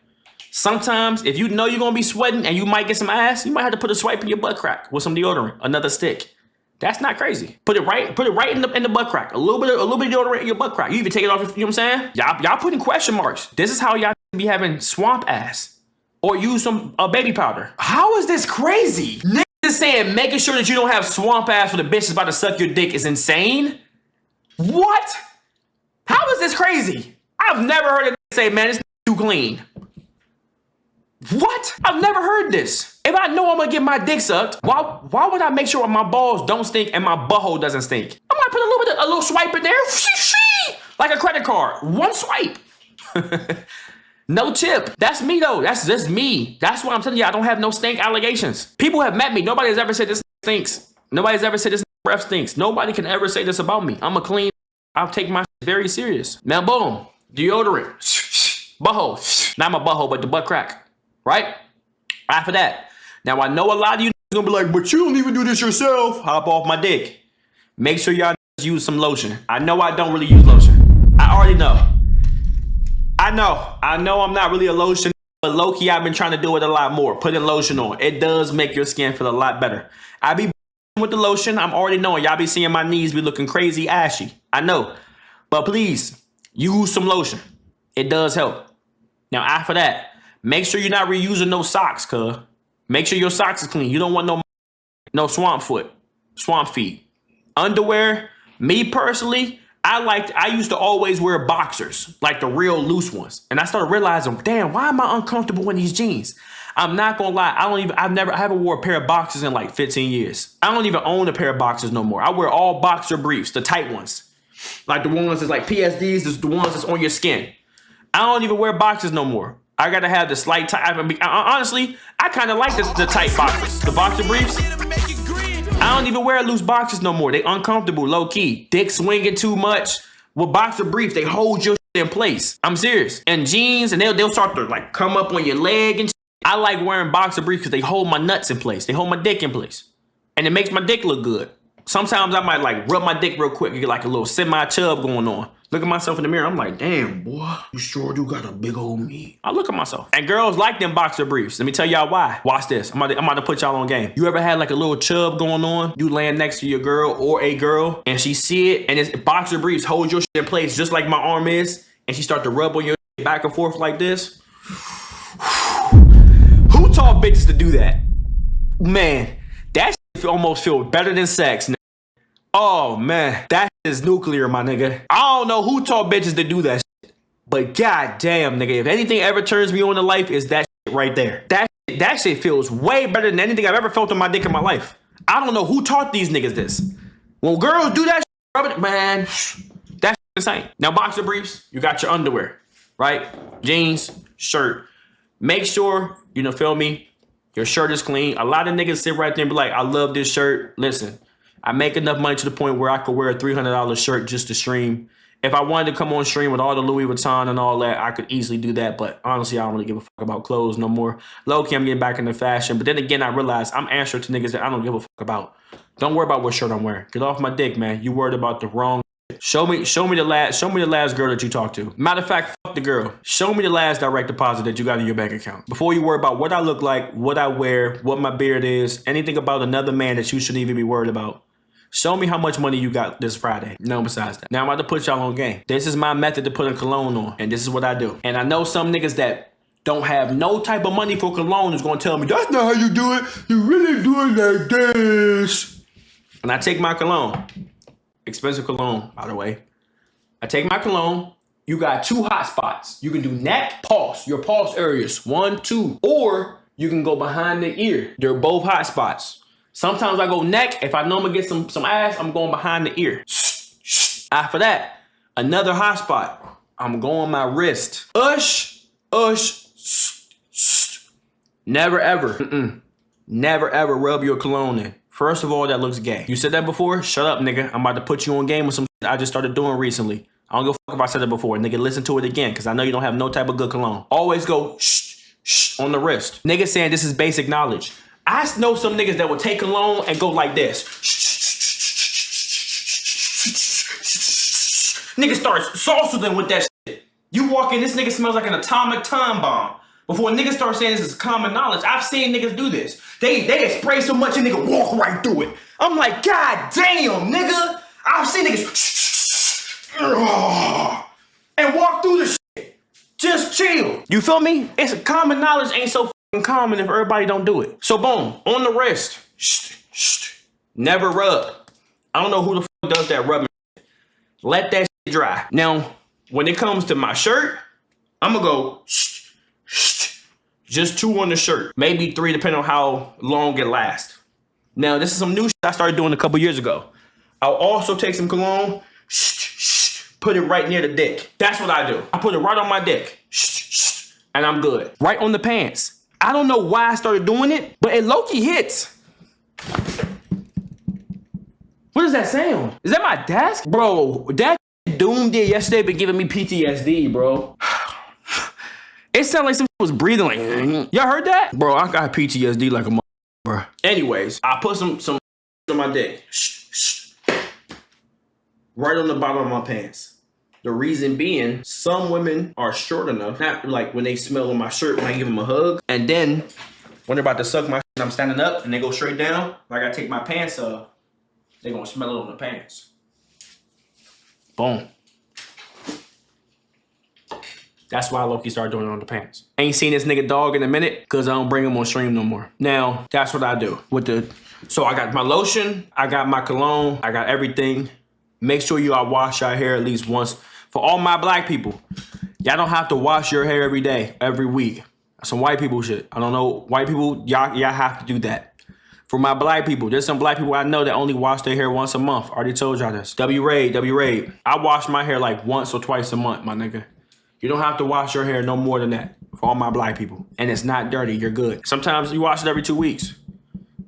Sometimes, if you know you're going to be sweating and you might get some ass, you might have to put a swipe in your butt crack with some deodorant, another stick. That's not crazy. Put it right in the butt crack. A little bit of deodorant in your butt crack. You even take it off, you know what I'm saying? Y'all putting question marks. This is how y'all be having swamp ass. Or use some baby powder. How is this crazy? Niggas is saying making sure that you don't have swamp ass when the bitch is about to suck your dick is insane? What? How is this crazy? I've never heard a nigga say, man, it's too clean. What? I've never heard this. If I know I'm gonna get my dick sucked, why would I make sure my balls don't stink and my butthole doesn't stink? I might put a little swipe in there, like a credit card. One swipe. No tip. That's me though. That's just me. That's why I'm telling you I don't have no stink allegations. People have met me. Nobody's ever said this stinks. Nobody's ever said this breath stinks. Nobody can ever say this about me. I'm a clean. I'll take my very serious. Now boom. Deodorant. Butthole. Not my butthole, but the butt crack. Right? After that. Now I know a lot of you gonna be like, but you don't even do this yourself. Hop off my dick. Make sure y'all use some lotion. I know I don't really use lotion. I already know. I know I'm not really a lotion, but low-key I've been trying to do it a lot more. Putting lotion on. It does make your skin feel a lot better. I be with the lotion. I'm already knowing. Y'all be seeing my knees be looking crazy ashy. I know. But please, use some lotion. It does help. Now after that, make sure you're not reusing no socks, cuz. Make sure your socks is clean. You don't want no swamp feet. Underwear, me personally, I used to always wear boxers, like the real loose ones. And I started realizing, damn, why am I uncomfortable in these jeans? I'm not gonna lie, I haven't wore a pair of boxers in like 15 years. I don't even own a pair of boxers no more. I wear all boxer briefs, the tight ones. Like the ones that's like PSDs, the ones that's on your skin. I don't even wear boxers no more. I gotta have the slight tight. Honestly, I kind of like the tight boxers, the boxer briefs. I don't even wear loose boxers no more. They uncomfortable, low key. Dick swinging too much. With boxer briefs, they hold your shit in place. I'm serious. And jeans, and they'll start to like come up on your leg and shit. I like wearing boxer briefs because they hold my nuts in place. They hold my dick in place. And it makes my dick look good. Sometimes I might like rub my dick real quick and get like a little semi-chub going on. Look at myself in the mirror. I'm like, damn, boy, you sure do got a big old meat. I look at myself. And girls like them boxer briefs. Let me tell y'all why. Watch this. I'm about to put y'all on game. You ever had like a little chub going on? You laying next to your girl or a girl and she see it and it's boxer briefs hold your shit in place just like my arm is and she start to rub on your shit back and forth like this? Who taught bitches to do that? Man, that shit almost feel better than sex. Oh man, that is nuclear, my nigga. I don't know who taught bitches to do that shit, but goddamn, nigga, if anything ever turns me on in life, is that shit right there. That shit feels way better than anything I've ever felt on my dick in my life. I don't know who taught these niggas this. When girls do that shit, rub it, man, that's insane. Now boxer briefs, you got your underwear, right? Jeans, shirt. Make sure, you know, feel me, your shirt is clean. A lot of niggas sit right there and be like, I love this shirt. Listen. I make enough money to the point where I could wear a $300 shirt just to stream. If I wanted to come on stream with all the Louis Vuitton and all that, I could easily do that. But honestly, I don't really give a fuck about clothes no more. Low-key, I'm getting back into fashion. But then again, I realize I'm answering to niggas that I don't give a fuck about. Don't worry about what shirt I'm wearing. Get off my dick, man. You worried about the wrong shit. Show me the last girl that you talked to. Matter of fact, fuck the girl. Show me the last direct deposit that you got in your bank account. Before you worry about what I look like, what I wear, what my beard is, anything about another man that you shouldn't even be worried about. Show me how much money you got this Friday. No, besides that. Now I'm about to put y'all on game. This is my method to put a cologne on. And this is what I do. And I know some niggas that don't have no type of money for cologne is going to tell me, that's not how you do it. You really do it like this. And I take my cologne. Expensive cologne, by the way. I take my cologne. You got two hot spots. You can do neck, pulse. Your pulse areas. 1, 2. Or you can go behind the ear. They're both hot spots. Sometimes I go neck. If I know I'm gonna get some ass, I'm going behind the ear. After that, another hot spot. I'm going my wrist. Ush. Never ever. Never ever rub your cologne in. First of all, that looks gay. You said that before? Shut up, nigga. I'm about to put you on game with some shit I just started doing recently. I don't give a fuck if I said it before. Nigga, listen to it again, because I know you don't have no type of good cologne. Always go shh on the wrist. Nigga saying this is basic knowledge. I know some niggas that will take cologne and go like this. Niggas start salsaing with that shit. You walk in, this nigga smells like an atomic time bomb. Before niggas start saying this is common knowledge, I've seen niggas do this. They spray so much and nigga walk right through it. I'm like, God damn, nigga. I've seen niggas and walk through the shit. Just chill. You feel me? It's a common knowledge ain't so common if everybody don't do it. So boom, on the wrist. Never rub. I don't know who the fuck does that rubbing. Let that shit dry. Now, when it comes to my shirt, I'm gonna go Just 2 on the shirt. Maybe 3 depending on how long it lasts. Now, this is some new shit I started doing a couple years ago. I'll also take some cologne, put it right near the dick. That's what I do. I put it right on my dick, and I'm good. Right on the pants. I don't know why I started doing it, but it low-key hits. What is that sound? Is that my desk? Bro, that Doom did yesterday been giving me PTSD, bro. It sounded like somebody was breathing like, y'all heard that? Bro, I got PTSD like a bro. Anyways, I put some on my dick. Right on the bottom of my pants. The reason being, some women are short enough, not like when they smell on my shirt when I give them a hug, and then when they're about to suck my shit, I'm standing up and they go straight down, I gotta take my pants off, they're gonna smell it on the pants. Boom. That's why Loki started doing it on the pants. Ain't seen this nigga dog in a minute because I don't bring him on stream no more. Now, that's what I do with the, so I got my lotion, I got my cologne, I got everything. Make sure you all wash your hair at least once. For all my black people, y'all don't have to wash your hair every day, every week. That's some white people shit. I don't know, white people, y'all have to do that. For my black people, there's some black people I know that only wash their hair once a month. Already told y'all this. W-Raid. I wash my hair like once or twice a month, my nigga. You don't have to wash your hair no more than that for all my black people. And it's not dirty, you're good. Sometimes you wash it every 2 weeks.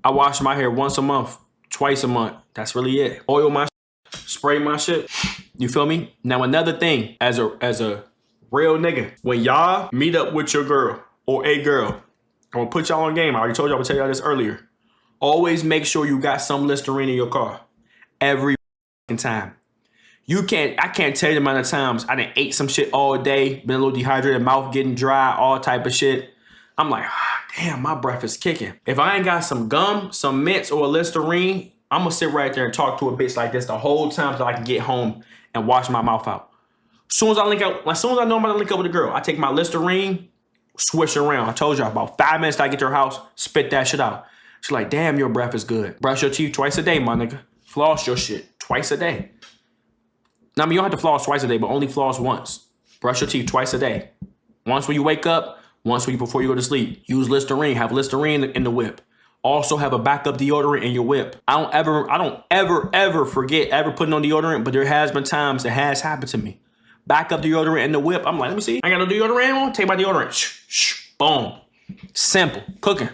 I wash my hair once a month, twice a month. That's really it. Oil my shit, spray my shit. You feel me? Now another thing, as a real nigga, when y'all meet up with your girl or a girl, I'm gonna put y'all on game. I already told y'all, I would tell y'all this earlier. Always make sure you got some Listerine in your car. Every time. I can't tell you the amount of times I done ate some shit all day, been a little dehydrated, mouth getting dry, all type of shit. I'm like, damn, my breath is kicking. If I ain't got some gum, some mints, or a Listerine, I'm gonna sit right there and talk to a bitch like this the whole time till I can get home and wash my mouth out. As soon as I know I'm gonna link up with a girl, I take my Listerine, swish around. I told y'all, about 5 minutes till I get to her house, spit that shit out. She's like, damn, your breath is good. Brush your teeth twice a day, my nigga. Floss your shit twice a day. Now, I mean, you don't have to floss twice a day, but only floss once. Brush your teeth twice a day. Once when you wake up, once before you go to sleep. Use Listerine. Have Listerine in the whip. Also have a backup deodorant in your whip. I don't ever forget ever putting on deodorant, but there has been times it has happened to me. Backup deodorant in the whip. I'm like, let me see. I got no deodorant on. Take my deodorant. Boom. Simple. Cooking.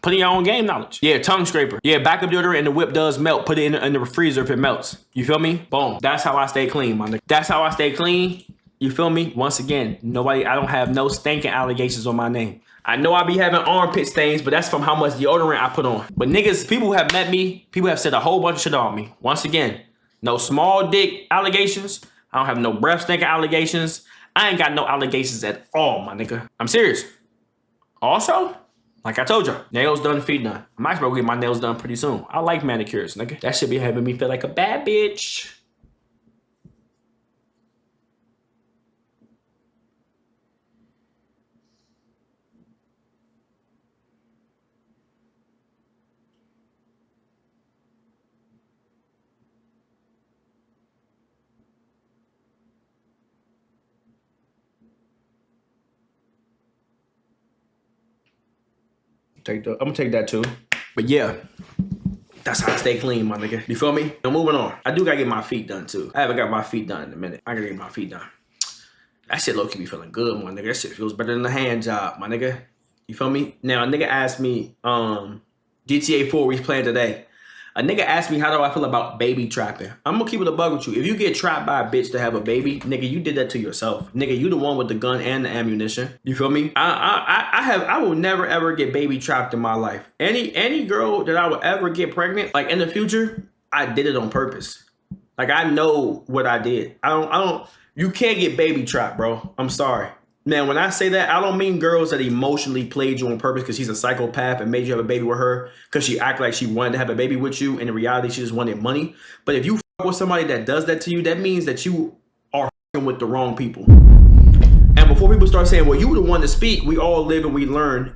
Put in your own game knowledge. Yeah, tongue scraper. Yeah, backup deodorant and the whip does melt. Put it in the freezer if it melts. You feel me? Boom. That's how I stay clean, my nigga. That's how I stay clean. You feel me? Once again, I don't have no stinking allegations on my name. I know I be having armpit stains, but that's from how much deodorant I put on. But niggas, people who have met me, people have said a whole bunch of shit on me. Once again, no small dick allegations. I don't have no breath stinking allegations. I ain't got no allegations at all, my nigga. I'm serious. Also, like I told you, nails done, feet done. I might as well get my nails done pretty soon. I like manicures, nigga. That should be having me feel like a bad bitch. I'm gonna take that too. But yeah, that's how I stay clean, my nigga. You feel me? Now moving on. I do gotta get my feet done too. I haven't got my feet done in a minute. I gotta get my feet done. That shit low-key be feeling good, my nigga. That shit feels better than the hand job, my nigga. You feel me? Now a nigga asked me, GTA 4 we playing today. A nigga asked me, how do I feel about baby trapping? I'm gonna keep it a bug with you. If you get trapped by a bitch to have a baby, nigga, you did that to yourself. Nigga, you the one with the gun and the ammunition. You feel me? I will never ever get baby trapped in my life. Any girl that I would ever get pregnant, like in the future, I did it on purpose. Like I know what I did. You can't get baby trapped, bro. I'm sorry. Man, when I say that, I don't mean girls that emotionally played you on purpose because she's a psychopath and made you have a baby with her because she acted like she wanted to have a baby with you and in reality she just wanted money. But if you fuck with somebody that does that to you, that means that you are fucking with the wrong people. And before people start saying, well, you the one to speak, we all live and we learn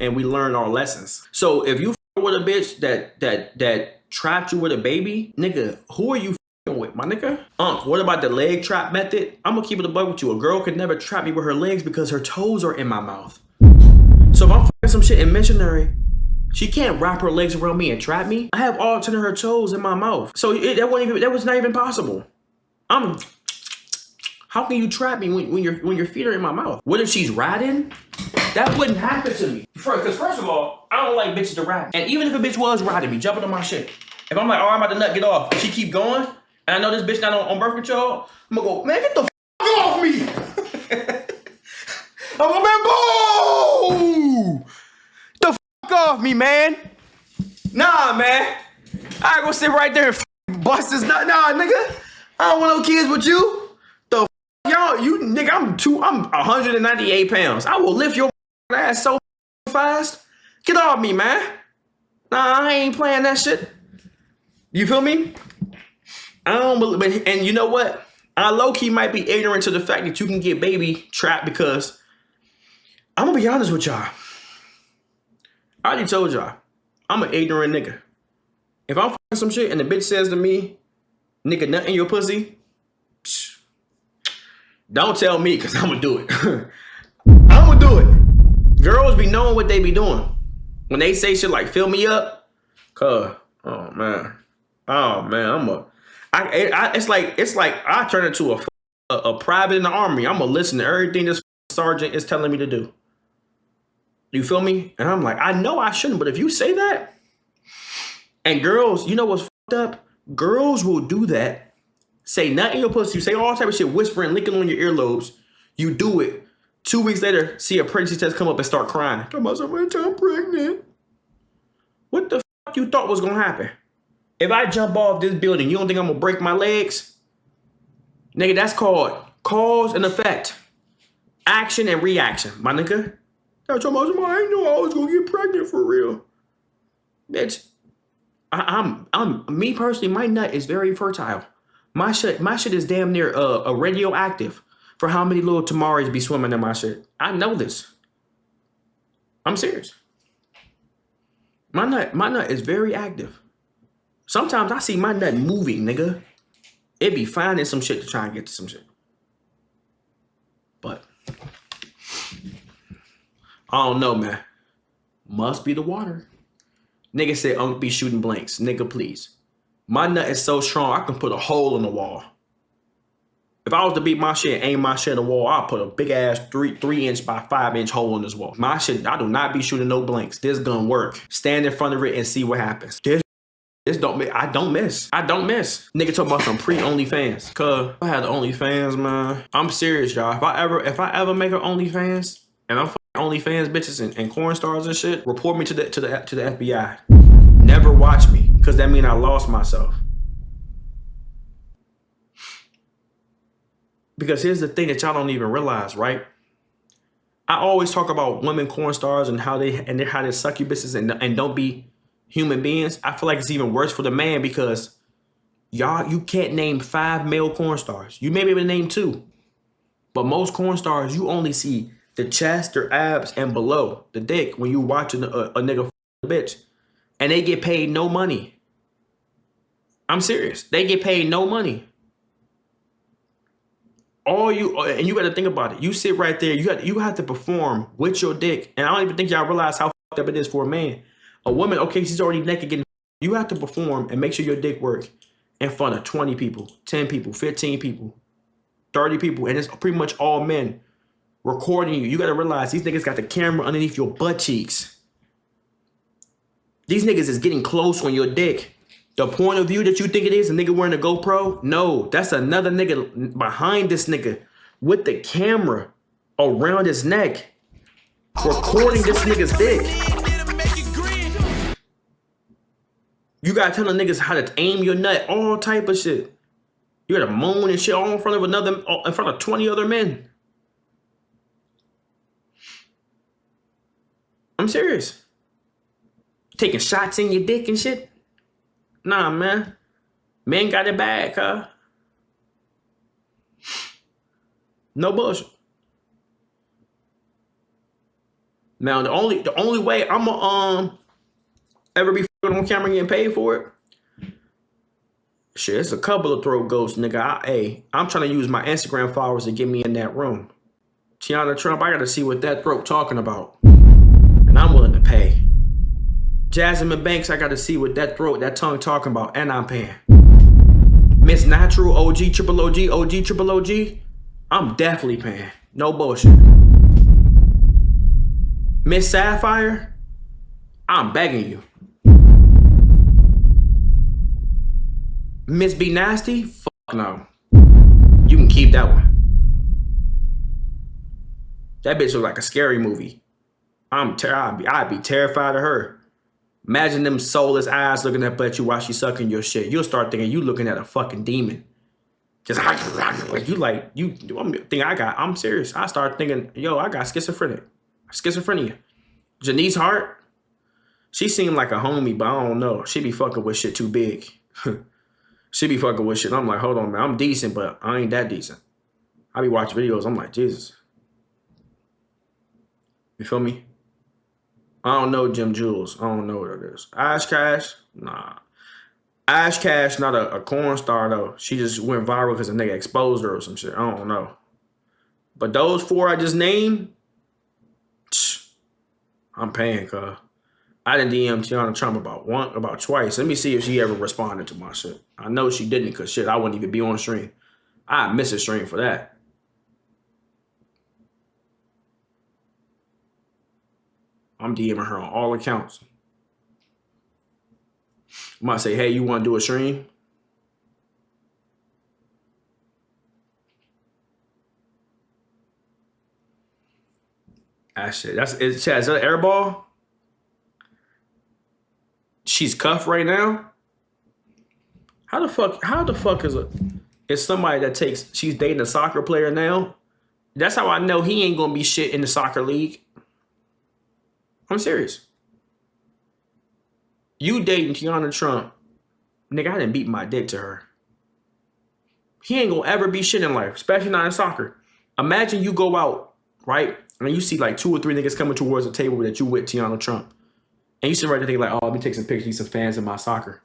our lessons. So if you fuck with a bitch that trapped you with a baby, nigga, who are you with, my nigga? What about the leg trap method? I'm gonna keep it a bug with you. A girl could never trap me with her legs because her toes are in my mouth. So if I'm some shit in missionary, she can't wrap her legs around me and trap me. I have all 10 of her toes in my mouth. So that was not even possible. How can you trap me when your feet are in my mouth? What if she's riding? That wouldn't happen to me. Because first of all, I don't like bitches to ride. And even if a bitch was riding me, jumping on my shit. If I'm like, oh, I'm about to nut, get off. She keep going, and I know this bitch not on birth control, I'm gonna go, man, get the f off me. I'm gonna man, boo! The f off me, man. Nah, man. I go sit right there and bust this nut. Nah, nigga. I don't want no kids with you. Y'all, you nigga, I'm 198 pounds. I will lift your ass so fast. Get off me, man. Nah, I ain't playing that shit. You feel me? I don't believe, and you know what? I low-key might be ignorant to the fact that you can get baby trapped because I'm gonna be honest with y'all. I already told y'all, I'm an ignorant nigga. If I'm fucking some shit and the bitch says to me, nigga, nut in your pussy, don't tell me, because I'm going to do it. I'm going to do it. Girls be knowing what they be doing. When they say shit like, fill me up, cuz, oh, man, it's like I turn into a private in the army. I'm going to listen to everything this sergeant is telling me to do. You feel me? And I'm like, I know I shouldn't, but if you say that, and girls, you know what's fucked up? Girls will do that. Say nothing in your pussy. You say all type of shit, whispering, licking on your earlobes. You do it. 2 weeks later, see a pregnancy test come up and start crying. Talking about somebody, I'm pregnant. What the fuck you thought was gonna happen? If I jump off this building, you don't think I'm gonna break my legs? Nigga, that's called cause and effect. Action and reaction, my nigga. I ain't know I was gonna get pregnant for real. Bitch, me personally, my nut is very fertile. My shit is damn near a radioactive for how many little tamaris be swimming in my shit. I know this. I'm serious. My nut is very active. Sometimes I see my nut moving, nigga. It be finding some shit to try and get to some shit. But I don't know, man. Must be the water. Nigga said, Unc be shooting blanks. Nigga, please. My nut is so strong, I can put a hole in the wall. If I was to beat my shit and aim my shit in the wall, I'll put a big ass 3-inch by 5-inch hole in this wall. My shit, I do not be shooting no blanks. This gun work. Stand in front of it and see what happens. I don't miss. Nigga talking about some pre-OnlyFans. Cause if I had the OnlyFans, man. I'm serious, y'all. If I ever make an OnlyFans and I'm fucking OnlyFans bitches and corn stars and shit, report me to the FBI. Never watch me, because that means I lost myself. Because here's the thing that y'all don't even realize, right? I always talk about women corn stars and how they succubusses and don't be human beings. I feel like it's even worse for the man because you can't name 5 male corn stars. You may be able to name 2. But most corn stars, you only see the chest, their abs, and below the dick when you watching a nigga a bitch. And they get paid no money. I'm serious. They get paid no money. And you got to think about it. You sit right there. You have to perform with your dick. And I don't even think y'all realize how fucked up it is for a man. A woman, okay, she's already naked getting. You have to perform and make sure your dick works in front of 20 people, 10 people, 15 people, 30 people. And it's pretty much all men recording you. You got to realize these niggas got the camera underneath your butt cheeks. These niggas is getting close on your dick. The point of view that you think it is, a nigga wearing a GoPro? No, that's another nigga behind this nigga with the camera around his neck, recording this nigga's dick. You gotta tell the niggas how to aim your nut, all type of shit. You gotta moan and shit all in front of 20 other men. I'm serious. Taking shots in your dick and shit? Nah, man. Men got it bad, huh? No bullshit. Now, the only way I'ma ever be on camera getting paid for it, shit, it's a couple of throat goats, nigga. I'm trying to use my Instagram followers to get me in that room. Tiana Trump, I gotta see what that throat talking about. And and I'm willing to pay. Tbvnks, I gotta see what that throat, that tongue talking about, and I'm paying. Miss Natural, OG, Triple OG, OG, Triple OG, I'm definitely paying. No bullshit. Miss Sapphire, I'm begging you. Miss Be Nasty, fuck no. You can keep that one. That bitch look like a scary movie. I'd be terrified of her. Imagine them soulless eyes looking up at you while she's sucking your shit. You'll start thinking you looking at a fucking demon. Just I'm serious. I start thinking, yo, I got schizophrenia. Janice Hart, she seemed like a homie, but I don't know. She be fucking with shit too big. She be fucking with shit. I'm like, hold on, man. I'm decent, but I ain't that decent. I be watching videos. I'm like, Jesus. You feel me? I don't know Jim Jules. I don't know what it is. Ash Cash? Nah. Ash Cash, not a corn star, though. She just went viral because a nigga exposed her or some shit. I don't know. But those four I just named, I'm paying, cuz. I didn't DM Tiana Trump about twice. Let me see if she ever responded to my shit. I know she didn't, because shit, I wouldn't even be on the stream. I'd miss a stream for that. I'm DMing her on all accounts. I might say, hey, you want to do a stream? Ah, shit. Is that airball? She's cuffed right now? How the fuck is somebody that she's dating a soccer player now? That's how I know he ain't gonna be shit in the soccer league. I'm serious. You dating Tiana Trump. Nigga, I didn't beat my dick to her. He ain't gonna ever be shit in life, especially not in soccer. Imagine you go out, right? And you see like 2 or 3 niggas coming towards the table that you with Tiana Trump. And you sit right there thinking like, oh, let me take some pictures, need some fans in my soccer.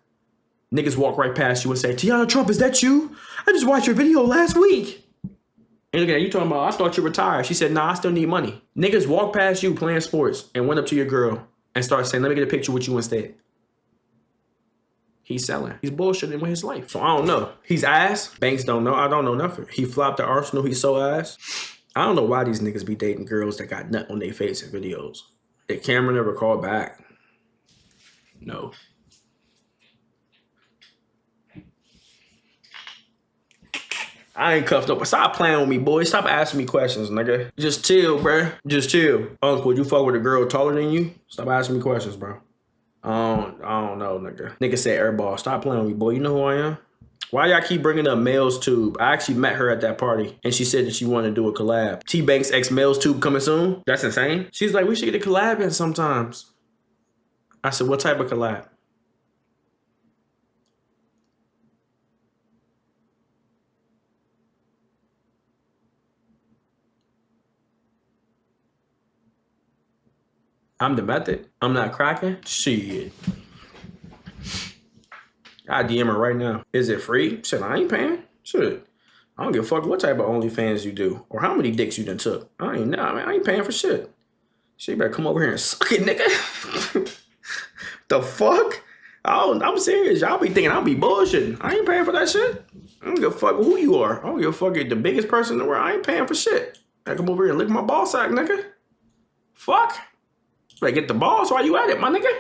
Niggas walk right past you and say, Tiana Trump, is that you? I just watched your video last week. And look at you talking about, I thought you retired. She said, nah, I still need money. Niggas walk past you playing sports and went up to your girl and started saying, let me get a picture with you instead. He's selling. He's bullshitting with his life. So I don't know. He's ass. Banks don't know. I don't know nothing. He flopped to Arsenal. He's so ass. I don't know why these niggas be dating girls that got nut on their face in videos. Did Cameron never call back? No. I ain't cuffed up. But stop playing with me, boy. Stop asking me questions, nigga. Just chill, bruh. Just chill. Uncle, you fuck with a girl taller than you? Stop asking me questions, bro. I don't know, nigga. Nigga said airball. Stop playing with me, boy. You know who I am? Why y'all keep bringing up Males Tube? I actually met her at that party, and she said that she wanted to do a collab. Tbvnks X Males Tube coming soon? That's insane. She's like, we should get a collab in sometimes. I said, what type of collab? I'm the method. I'm not cracking. Shit. I DM her right now. Is it free? Shit, I ain't paying. Shit. I don't give a fuck what type of OnlyFans you do or how many dicks you done took. I ain't know, man. I ain't paying for shit. She better come over here and suck it, nigga. The fuck? I'm serious. Y'all be thinking I'll be bullshitting. I ain't paying for that shit. I don't give a fuck who you are. I don't give a fuck if you're the biggest person in the world. I ain't paying for shit. I come over here and lick my ball sack, nigga. Fuck. Better get the balls while you at it, my nigga.